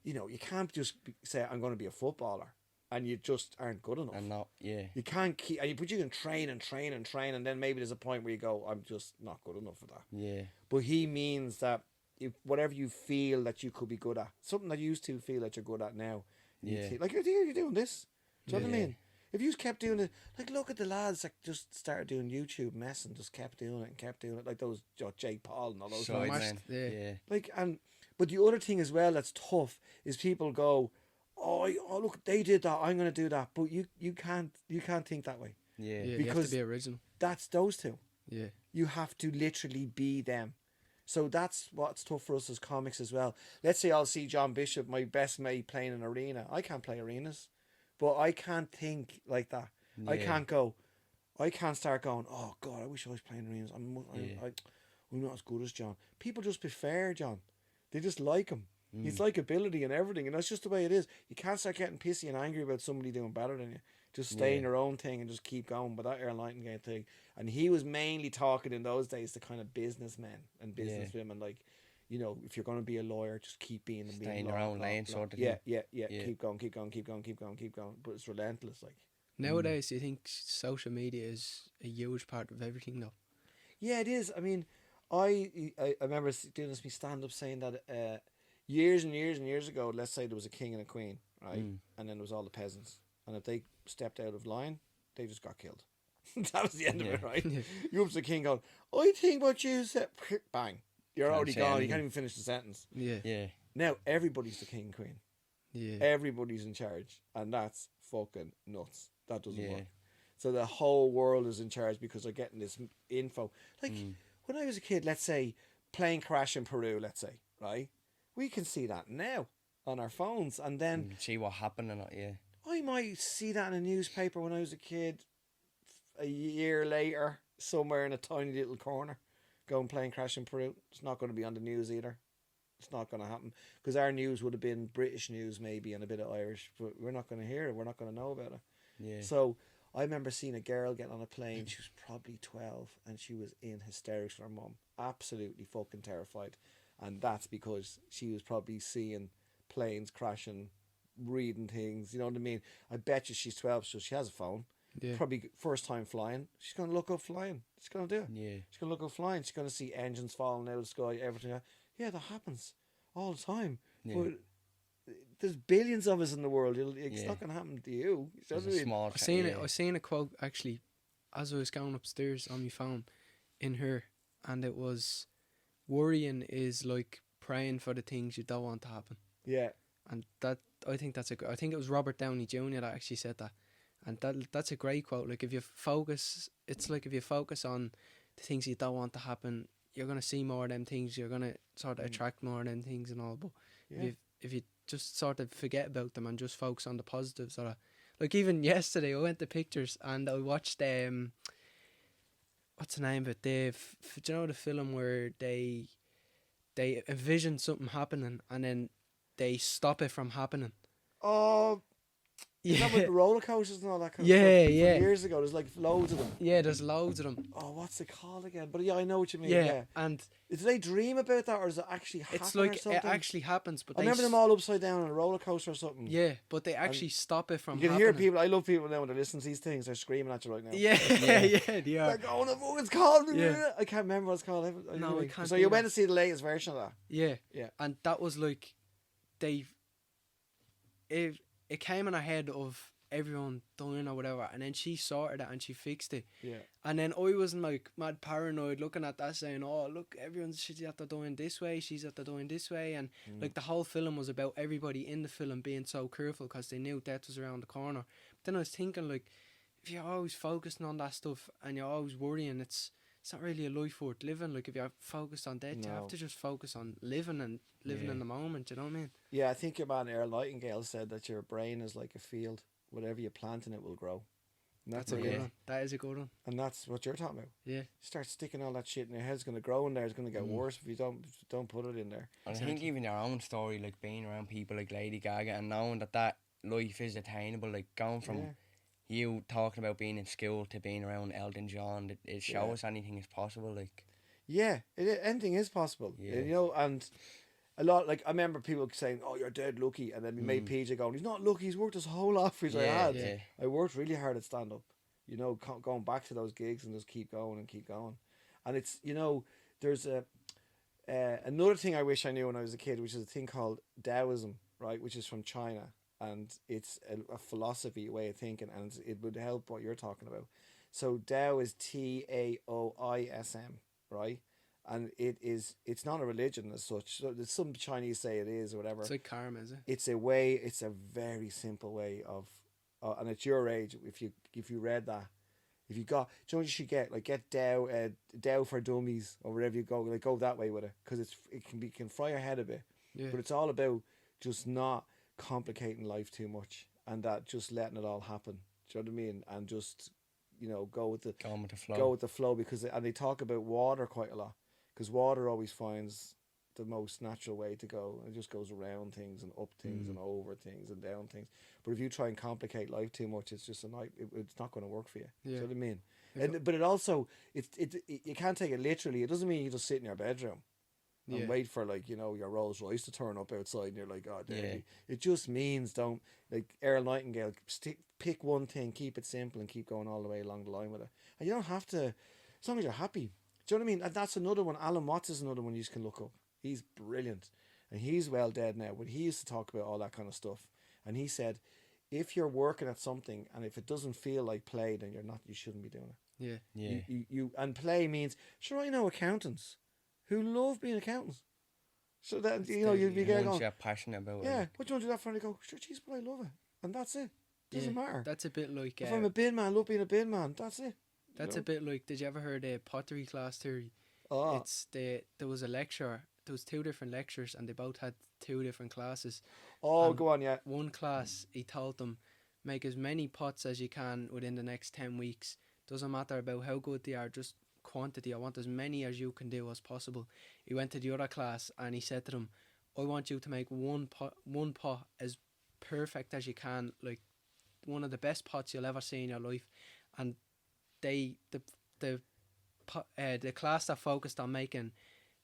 You know, you can't just say, I'm going to be a footballer, and you just aren't good enough. And not, you can't keep, but you can train, and then maybe there's a point where you go, I'm just not good enough for that. Yeah. But he means that if whatever you feel that you could be good at, something that you used to feel that you're good at now, like you're doing this, Do you know what I Yeah. mean? If you just kept doing it, like look at the lads that just started doing YouTube mess and just kept doing it and kept doing it, like those Jake Paul and all those Side guys. man. Yeah. Yeah. Like but the other thing as well that's tough is people go, oh look, they did that, I'm gonna do that, but you can't think that way. Yeah. Yeah, you have Because to be original. that's those two. Yeah. You have to literally be them. So that's what's tough for us as comics as well. Let's say I'll see John Bishop, my best mate, playing an arena. I can't play arenas, but I can't think like that. I Yeah. can't start going, oh God, I wish I was playing arenas. I'm not as good as John. People just prefer John. They just like him. He's likability and everything, and that's just the way it is. You can't start getting pissy and angry about somebody doing better than you. Just stay in your own thing and just keep going. But that Earl Nightingale thing, and he was mainly talking in those days to kind of businessmen and businesswomen, like, you know, if you're going to be a lawyer, just keep being Stay in your own lane, sort of yeah, thing. yeah, yeah, Yeah. keep going, keep going, keep going, keep going, keep going. But it's relentless, like. Nowadays, do you think social media is a huge part of everything, though? Yeah, it is. I mean, I remember doing this stand up saying that years and years and years ago, let's say there was a king and a queen, right, and then there was all the peasants, and if they stepped out of line, they just got killed. That was the end of it, right? You up to the king going, I think what you said, bang, you're Can't already say gone. You anything. can't even finish the sentence. Yeah. Yeah. Now everybody's the king and queen. Yeah. Everybody's in charge, and that's fucking nuts. That doesn't Yeah. work. So the whole world is in charge because they're getting this info. Like when I was a kid, let's say plane crash in Peru, let's say, right? We can see that now on our phones, and then See what happened and yeah. I might see that in a newspaper when I was a kid. A year later, somewhere in a tiny little corner, going plane crash in Peru. It's not going to be on the news either. It's not going to happen because our news would have been British news maybe and a bit of Irish, but we're not going to hear it. We're not going to know about it. Yeah. So I remember seeing a girl get on a plane. She was probably 12 and she was in hysterics with her mum. Absolutely fucking terrified. And that's because she was probably seeing planes crashing, reading things. You know what I mean? I bet you she's 12, so she has a phone. Yeah. Probably first time flying. She's going to look up flying. She's going to do it. Yeah. She's going to look up flying. She's going to see engines falling out of the sky, everything. Yeah, that happens all the time. Yeah. But there's billions of us in the world. It's Yeah. not going to happen to you. It It's doesn't a mean- small I seen yeah. it. I seen a quote actually, as I was going upstairs on my phone, in her, and it was, "Worrying is like praying for the things you don't want to happen." Yeah. And that, I think I think it was Robert Downey Jr. that actually said that, and that's a great quote. Like if you focus, it's like if you focus on the things you don't want to happen, you're gonna see more of them things. You're gonna sort of attract more of them things and all. But Yeah. if you just sort of forget about them and just focus on the positives, like even yesterday I went to pictures and I watched what's the name of it? Do you know the film where they envision something happening and then they stop it from happening? Oh, is that with the roller coasters and all that kind Yeah, of stuff? From yeah. years ago, there's like loads of them. Yeah, there's loads of them. Oh, what's it called again? But yeah, I know what you mean. Yeah, Yeah. and Do they dream about that or does it actually happen it's or like something? it actually happens, but I remember them all upside down on a roller coaster or something. Yeah, but they actually stop it from You can happening. hear people. I love people now when they listen to these things. They're screaming at you right now. Yeah, yeah, they They're are. going, oh, it's called. Yeah. I can't remember what it's called. No, I can't So do you that. went to see the latest version of that. Yeah, Yeah. and that was like, it came in ahead of everyone dying or whatever, and then she sorted it and she fixed it. Yeah. And then I wasn't like mad paranoid looking at that saying, oh look, she's after doing this way, she's after doing this way, and like the whole film was about everybody in the film being so careful because they knew death was around the corner. But then I was thinking, like, if you're always focusing on that stuff and you're always worrying, it's not really a life worth living. Like if you're focused on death, you No. have to just focus on living and living in the moment, you know what I mean? Yeah, I think your man Earl Nightingale said that your brain is like a field. Whatever you plant in it will grow. And That's a what good it is. one. That is a good one. And that's what you're talking about. Yeah. You start sticking all that shit in your head, it's going to grow in there. It's going to get worse if you don't put it in there. And I think even your own story, like being around people like Lady Gaga and knowing that life is attainable, like going from Yeah. you talking about being in school to being around Elton John, it shows anything is possible. Like, Yeah, anything is possible. Yeah. You know, and a lot, like, I remember people saying, oh, you're dead lucky. And then we made PJ going, he's not lucky, he's worked his whole life, which I Yeah, had. yeah. I worked really hard at stand up, you know, going back to those gigs and just keep going and keep going. And it's, you know, there's another thing I wish I knew when I was a kid, which is a thing called Taoism, right, which is from China. and it's a philosophy way of thinking, and it would help what you're talking about. So Tao is Taoism, right? And it's not a religion as such. So some Chinese say it is or whatever. It's like karma, is it? It's a way. It's a very simple way of, and at your age, if you read that, if you got, do you know what you should get? Like get Tao for Dummies or wherever you go. Like go that way with it, because it can fry your head a bit. Yeah. But it's all about just not complicating life too much, and that just letting it all happen. Do you know what I mean? And just, go with the flow. Go with the flow, because and they talk about water quite a lot, because water always finds the most natural way to go. It just goes around things and up things and over things and down things. But if you try and complicate life too much, it's just it's not going to work for you. Yeah. Do you know what I mean? But it also you can't take it literally. It doesn't mean you just sit in your bedroom and wait for your Rolls Royce to turn up outside and you're like, oh, there. It just means don't, like Earl Nightingale, pick one thing, keep it simple, and keep going all the way along the line with it. And you don't have to, as long as you're happy. Do you know what I mean? And that's another one. Alan Watts is another one you can look up. He's brilliant, and he's well dead now, but he used to talk about all that kind of stuff. And he said, if you're working at something and if it doesn't feel like play, then you shouldn't be doing it. Yeah. You and play means, sure, I know accountants who love being accountants. So that you'd be going, once you're passionate about it. yeah, what do you want to do that for? And they go, sure, geez, but I love it, and that's it. Doesn't matter. That's a bit like if I'm a bin man, I love being a bin man. That's it. That's a bit like. Did you ever heard the pottery class theory? Oh, There was a lecture. There was 2 different lectures, and they both had 2 different classes. go on, yeah. One class, he told them, make as many pots as you can within the next 10 weeks. Doesn't matter about how good they are, just quantity. I want as many as you can do as possible. He went to the other class and he said to them, I want you to make one pot as perfect as you can, like one of the best pots you'll ever see in your life. And the class that focused on making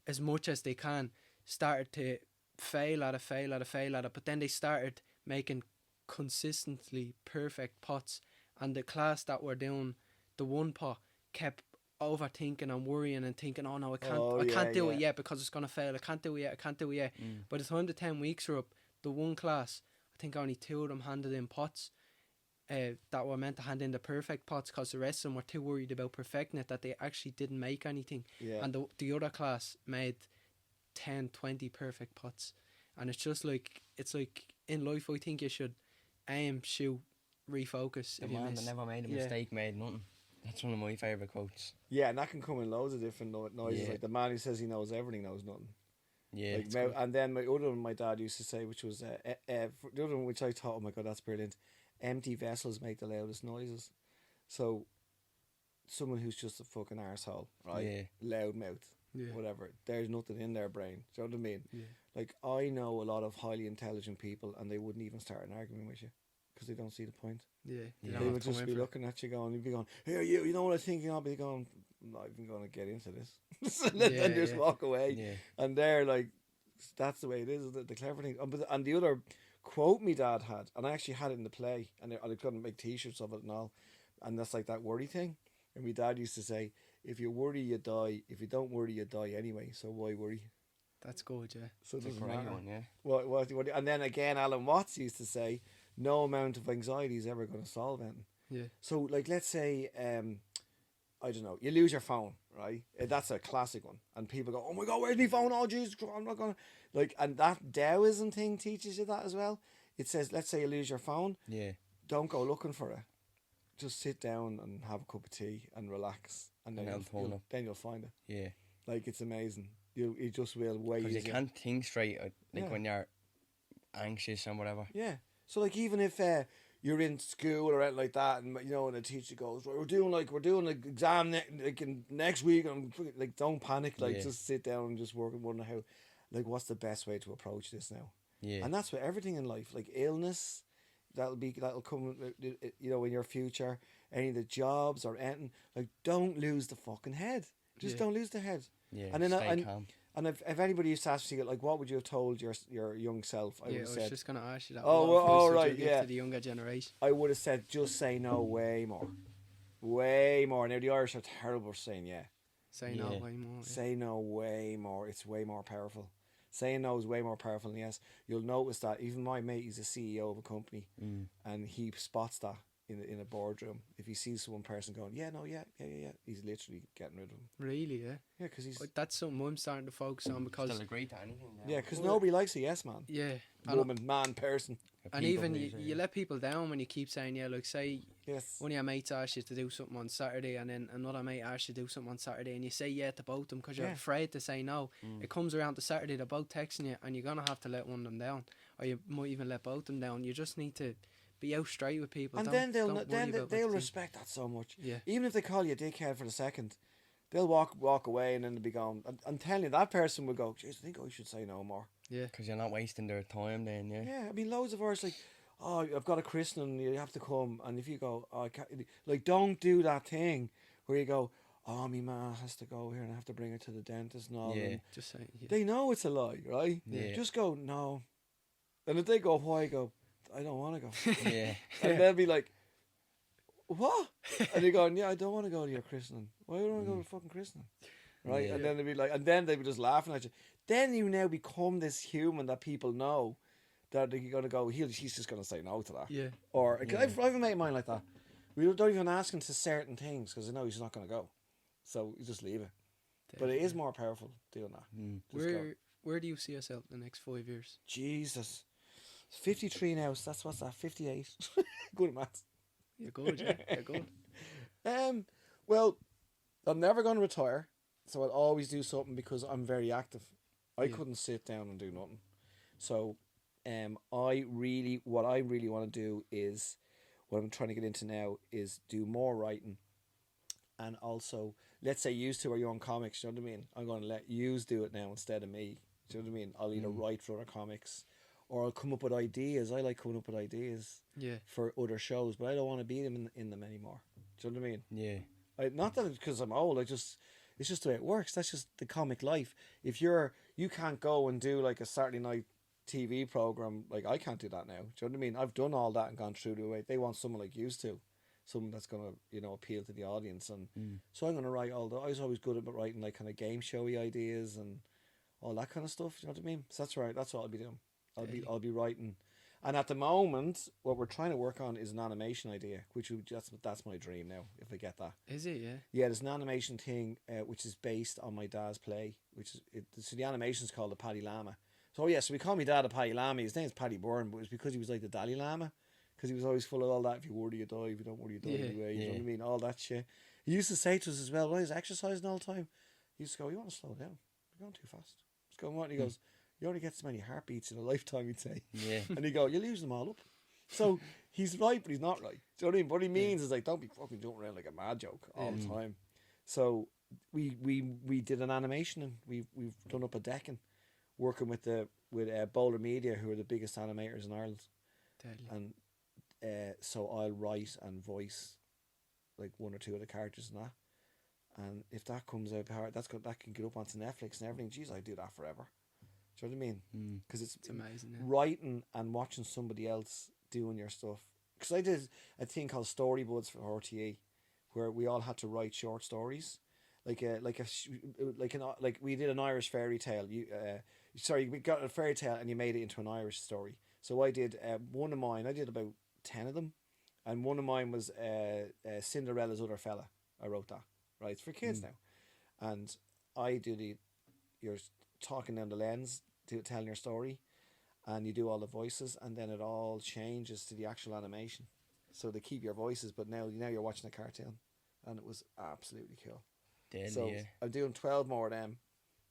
as much as they can started to fail at it, but then they started making consistently perfect pots. And the class that were doing the one pot kept overthinking and worrying and thinking, oh no, I can't do it yet because it's gonna fail. I can't do it yet. By the time the 10 weeks were up, the one class, I think only 2 of them handed in pots that were meant to hand in the perfect pots, because the rest of them were too worried about perfecting it that they actually didn't make anything. And the other class made 10, 20 perfect pots. And it's just like, it's like in life, I think you should aim, shoot, refocus. The man that never made a mistake made nothing. That's one of my favourite quotes. Yeah, and that can come in loads of different noises. Like the man who says he knows everything knows nothing. Yeah. And then my other one, my dad used to say, which was the other one, which I thought, oh my God, that's brilliant. Empty vessels make the loudest noises. So someone who's just a fucking arsehole, right? Yeah. Loud mouth, whatever. There's nothing in their brain. Do you know what I mean? Yeah. Like, I know a lot of highly intelligent people, and they wouldn't even start an argument with you because they don't see the point. Yeah. They would just be looking at you going, you'd be going, here, you know what I think? I'll be going, I'm not even going to get into this. And just walk away. Yeah. And they're like, that's the way it is, isn't it? The clever thing. And the other quote me dad had, and I actually had it in the play, and I couldn't make t-shirts of it and all, and that's like that worry thing. And my dad used to say, if you worry, you die. If you don't worry, you die anyway. So why worry? That's good, yeah. So it doesn't matter. matter. One, yeah. What, and then again, Alan Watts used to say, no amount of anxiety is ever going to solve anything. Yeah. So, like, let's say, I don't know, you lose your phone, right? That's a classic one. And people go, oh my God, where's my phone? Oh, Jesus, I'm not going to... Like, and that Taoism thing teaches you that as well. It says, let's say you lose your phone. Yeah. Don't go looking for it. Just sit down and have a cup of tea and relax. And then you'll find it. Yeah. Like, it's amazing. You just will wait. Because you can't think straight, when you're anxious and whatever. Yeah. So, like, even if you're in school or anything like that, and and the teacher goes, we're doing an exam next week, and like, don't panic. Like, just sit down and just work and wonder how, like, what's the best way to approach this now. Yeah. And that's with everything in life, like illness, that'll come, in your future. Any of the jobs or anything, like, don't lose the fucking head. Just don't lose the head. Yeah. And then stay calm. And if anybody used to ask you, like, what would you have told your young self? I would have said, just going to ask you that. To the younger generation. I would have said, just say no way more. Way more. Now, the Irish are terrible for saying Say no way more. Say no way more. It's way more powerful. Saying no is way more powerful than yes. You'll notice that even my mate, he's a CEO of a company, and he spots that in a boardroom. If he sees one person going, yeah, no, yeah, he's literally getting rid of him. Really, yeah. Yeah, because he's That's something I'm starting to focus on because Still agree to anything. yeah, because nobody likes a yes man. yeah, Woman, man, person. and even you let people down when you keep saying yeah. Like say Yes. one of your mates asks you to do something on Saturday, and then another mate asks you to do something on Saturday, and you say yeah to both of them because you're afraid to say no. It comes around to Saturday, they're both texting you, and you're gonna have to let one of them down, or you might even let both of them down. You just need to be out straight with people, And don't, then they'll respect that so much. Yeah. Even if they call you a dickhead for the second, they'll walk away, and then they'll be going. I'm telling you, that person will go, "Jeez, I think I should say no more." Yeah, because you're not wasting their time. Then Yeah, I mean, loads of ours like, oh, I've got a christening, you have to come, and if you go, oh, I can't, like, don't do that thing where you go, oh, my ma has to go here and I have to bring her to the dentist and all. Yeah. And just saying. Yeah. they know it's a lie, right? Yeah. Just go no, and if they go why, go, I don't want to go. yeah, And they'll be like, what? And you're going, yeah, I don't want to go to your christening. Why would I want to go to a fucking christening? Right? Yeah. And then they'd be like, and then they'd be just laughing at you. Then you now become this human that people know that you're going to go, he's just going to say no to that. Yeah. Or, I've a mate of mine like that. We don't even ask him to certain things because I know he's not going to go. So you just leave it. But it is more powerful doing that. Just go. Where do you see yourself in the next 5 years? Jesus. 53 now, so what's that, 58? Good at maths. You're good, yeah. You're good. Well, I'm never going to retire, so I'll always do something because I'm very active. I couldn't sit down and do nothing. So, what I really want to do is, what I'm trying to get into now is do more writing, and also, let's say you two are your own comics. You know what I mean? I'm going to let you do it now instead of me. Do you know what I mean? I'll either write for other comics, or I'll come up with ideas. I like coming up with ideas for other shows, but I don't want to be in them anymore. Do you know what I mean? yeah, Not that it's because I'm old. It's just the way it works. That's just the comic life. If you can't go and do like a Saturday night TV program, like I can't do that now. Do you know what I mean? I've done all that and gone through the way. They want someone like used to, someone that's gonna appeal to the audience, and so I'm gonna write all the. I was always good at writing like kind of game showy ideas and all that kind of stuff. You know what I mean? So that's right. That's what I'll be doing. I'll be writing, and at the moment, what we're trying to work on is an animation idea, that's my dream now. If I get that, Is it? Yeah. yeah, there's an animation thing which is based on my dad's play, so the animation's called the Paddy Lama. So so we call me dad a Paddy Lama. His name's Paddy Byrne, but it was because he was like the Dalai Lama, because he was always full of all that. If you worry, you die. If you don't worry, you die anyway. You know what I mean? All that shit. He used to say to us as well, when I was exercising all the time, he used to go, "You want to slow down? You're going too fast." Just go, "What?" And he goes, "You only get so many heartbeats in a lifetime," he'd say. yeah, And he'd go, "You lose them all up." So he's right, but he's not right. Do you know what I mean? What he means is like, don't be fucking jumping around like a mad joke all the time. So we did an animation, and we've done up a decking, working with Bowler Media, who are the biggest animators in Ireland. Deadly. And so I'll write and voice like one or two of the characters in that. And if that comes out, that can get up onto Netflix and everything. Geez, I'd do that forever. Do you know what I mean? Because it's amazing. Yeah. writing and watching somebody else doing your stuff. Because I did a thing called Storybuds for RTE, where we all had to write short stories, like we did an Irish fairy tale. We got a fairy tale and you made it into an Irish story. So I did one of mine. I did about 10 of them, and one of mine was Cinderella's Other Fella. I wrote that. Right, it's for kids now, and I do you're talking down the lens, telling your story, and you do all the voices, and then it all changes to the actual animation. So they keep your voices, but now you're watching a cartoon, and it was absolutely cool. deadly, So yeah. I'm doing 12 more of them.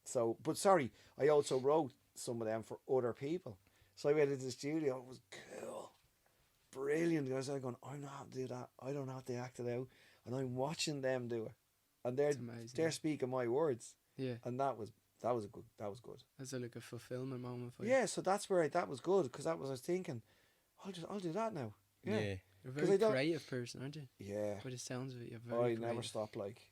So, but sorry, I also wrote some of them for other people. So I went into the studio. It was cool, brilliant. I was like going, I don't know how to do that. I don't know how to act it out, and I'm watching them do it, and they're speaking my words. Yeah. And that was good. That's like a fulfillment moment for you. Yeah, so that's where that was good, because that was I was thinking, I'll do that now. Yeah. You're a 'Cause very I don't- creative person, aren't you? Yeah. By the sounds of it, you're very I creative. never stop. Like,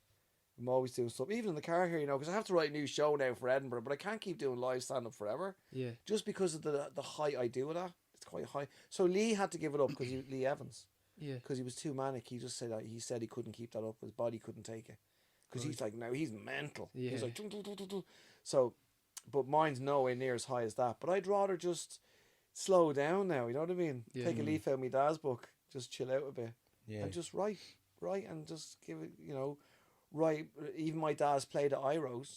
I'm always doing stuff, even in the car here, because I have to write a new show now for Edinburgh, but I can't keep doing live stand up forever. Yeah. Just because of the height I do with that. It's quite high. So Lee had to give it up because Lee Evans, Yeah. because he was too manic. He just said he couldn't keep that up. His body couldn't take it, because he's like, no, he's mental. Yeah. He's like, dun, dun, dun, dun, dun. So but mine's nowhere near as high as that. But I'd rather just slow down now. You know what I mean? Yeah. Take a leaf out of my dad's book, just chill out a bit, Yeah. and just write, and just give it. Write. Even my dad's play that I wrote.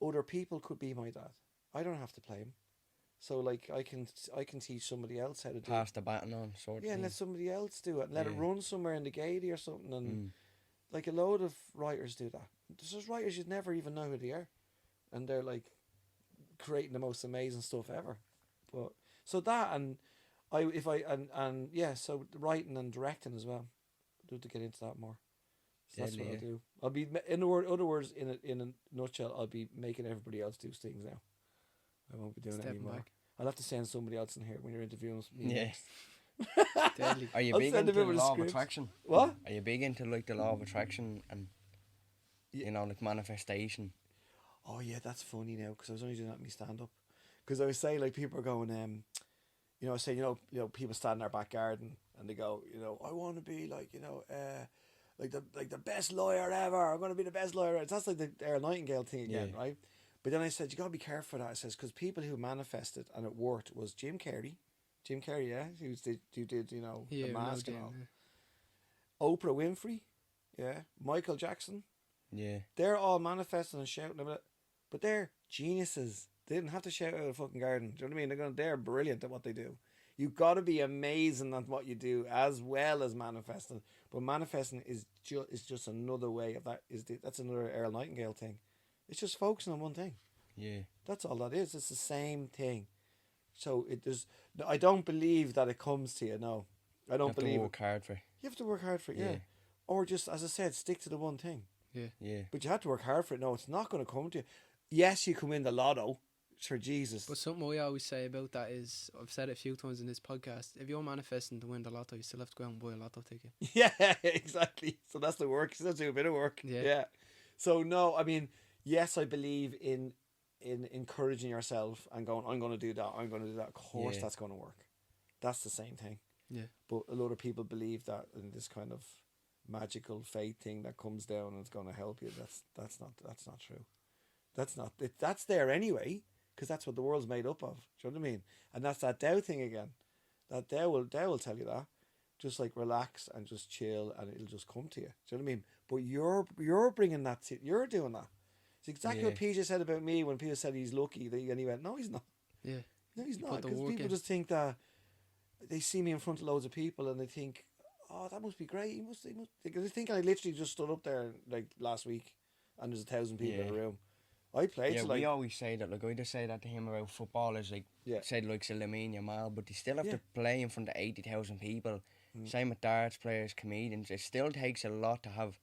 Other people could be my dad. I don't have to play him. So like I can teach somebody else how to do Pass the baton on, sort of it. Yeah, and thing. let somebody else do it. And let it Yeah. run somewhere in the Gaiety or something. And like a load of writers do that. There's just writers you'd never even know who they are, and they're like creating the most amazing stuff ever. But so that and so writing and directing as well. I'd love to get into that more. So that's what I'll do. I'll be other words in a nutshell. I'll be making everybody else do things now. I won't be doing it anymore. Back. I'll have to send somebody else in here when you're interviewing me. Yeah. Deadly. Are you I'll big send a into bit the of a law of script. attraction? What? Are you big into like the law of attraction and like manifestation? Oh yeah, that's funny now because I was only doing that in my stand up. Because I was saying like people are going, I say people stand in their back garden and they go, I want to be like like the best lawyer ever. I'm going to be the best lawyer. That's like the Earl Nightingale thing again, Yeah. right? But then I said you got to be careful of that. I says because people who manifested and it worked was Jim Carrey, yeah, who did Yeah, the no mask and doubt, all. yeah. Oprah Winfrey, yeah, Michael Jackson. Yeah. They're all manifesting and shouting about it, but they're geniuses. They didn't have to shout out of the fucking garden. Do you know what I mean? They're brilliant at what they do. You've got to be amazing at what you do as well as manifesting. But manifesting is just another way of that. That's another Earl Nightingale thing. It's just focusing on one thing. Yeah. That's all that is. It's the same thing. So I don't believe that it comes to you. No, I don't believe You have to work hard for it. You have to work hard for it. Yeah. Yeah. Or just as I said, stick to the one thing. Yeah. Yeah. But you have to work hard for it. No, it's not going to come to you. Yes, you can win the lotto. For Jesus. But something I always say about that is, I've said it a few times in this podcast, if you're manifesting to win the lotto, you still have to go out and buy a lotto ticket. Yeah, exactly. So that's the work. You still have to do a bit of work. Yeah. So no, I mean, yes, I believe in encouraging yourself and going, I'm going to do that. I'm going to do that. Of course, that's going to work. That's the same thing. Yeah. But a lot of people believe that in this kind of magical fate thing that comes down and it's going to help you. That's not true. That's there anyway. Because that's what the world's made up of. Do you know what I mean? And that's that Tao thing again. That Tao will tell you that. Just like relax and just chill and it'll just come to you. Do you know what I mean? But you're bringing that to, you're doing that. It's exactly what PJ said about me when people said he's lucky. And he went, no, he's not. Yeah. No, he's You not. put the Because work people in. just think that they see me in front of loads of people and they think, oh, that must be great. He must. They think I literally just stood up there like last week and there's 1,000 people in the room. I played. Yeah, So, like, we always say that. Like I just say that to him about footballers. Like say like Lamine Yamal, but they still have to play in front of 80,000 people. Same with darts players, comedians. It still takes a lot to have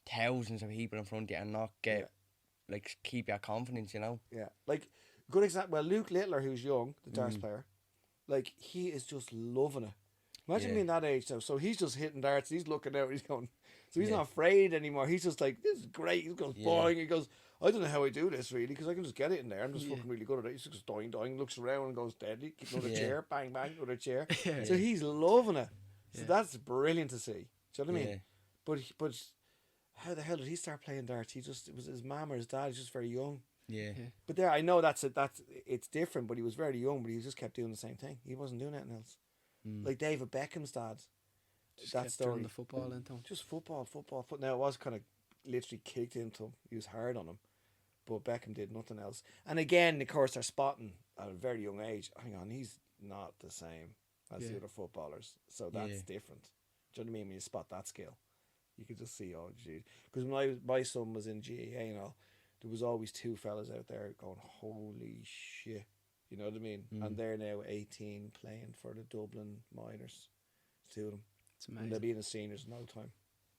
thousands of people in front of you and not get like keep your confidence. Yeah, like good example. Well, Luke Littler, who's young, the darts player, like he is just loving it. Imagine being that age now. So he's just hitting darts. He's looking out. He's going. So he's not afraid anymore. He's just like, this is great. He goes boing. He goes, I don't know how I do this really because I can just get it in there. I'm just fucking really good at it. He's just doing, looks around and goes deadly. Keeps another chair, bang, bang, another chair. So he's loving it. So that's brilliant to see. Do you know what I mean? But how the hell did he start playing darts? It was his mum or his dad. He's just very young. Yeah. But there, I know that's it's different. But he was very young. But he just kept doing the same thing. He wasn't doing anything else. Like David Beckham's dad. Just that kept story. throwing the football into him. Just football. Now it was kind of literally kicked into him. He was hard on him. But Beckham did nothing else. And again, of course, they're spotting at a very young age. Hang on, he's not the same as the other footballers. So that's different. Do you know what I mean? When you spot that skill, you could just see, oh, geez. Because when my son was in GAA and all, there was always two fellas out there going, holy shit. You know what I mean? And they're now 18 playing for the Dublin Miners. Two of them. It's And amazing. they'll be in the seniors in no time.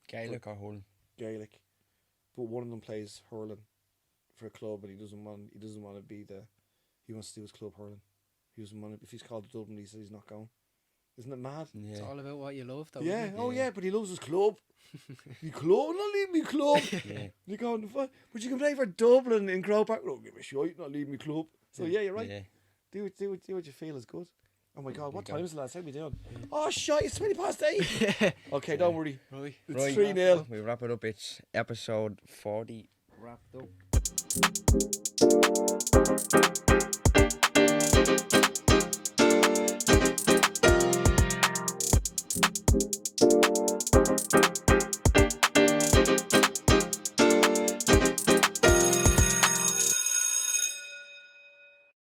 Gaelic or hurling? Gaelic. But one of them plays hurling for a club and he doesn't want to be he wants to do his club hurling. He doesn't want to, if he's called to Dublin he says he's not going. Isn't it mad? Yeah. It's all about what you love, though. Yeah, Isn't it? oh yeah, but he loves his club. Me club, not leave me club. Yeah. You're going, but you can play for Dublin in Crow Park. Don't give a shit, not leave me club. So yeah, you're right. Yeah. Do what you feel is good. Oh my God, what go. time is it, lads? How are we doing? Oh shit, it's 8:20. Okay, don't worry. Right. It's 3-0. We wrap it up. It's episode 40 wrapped up.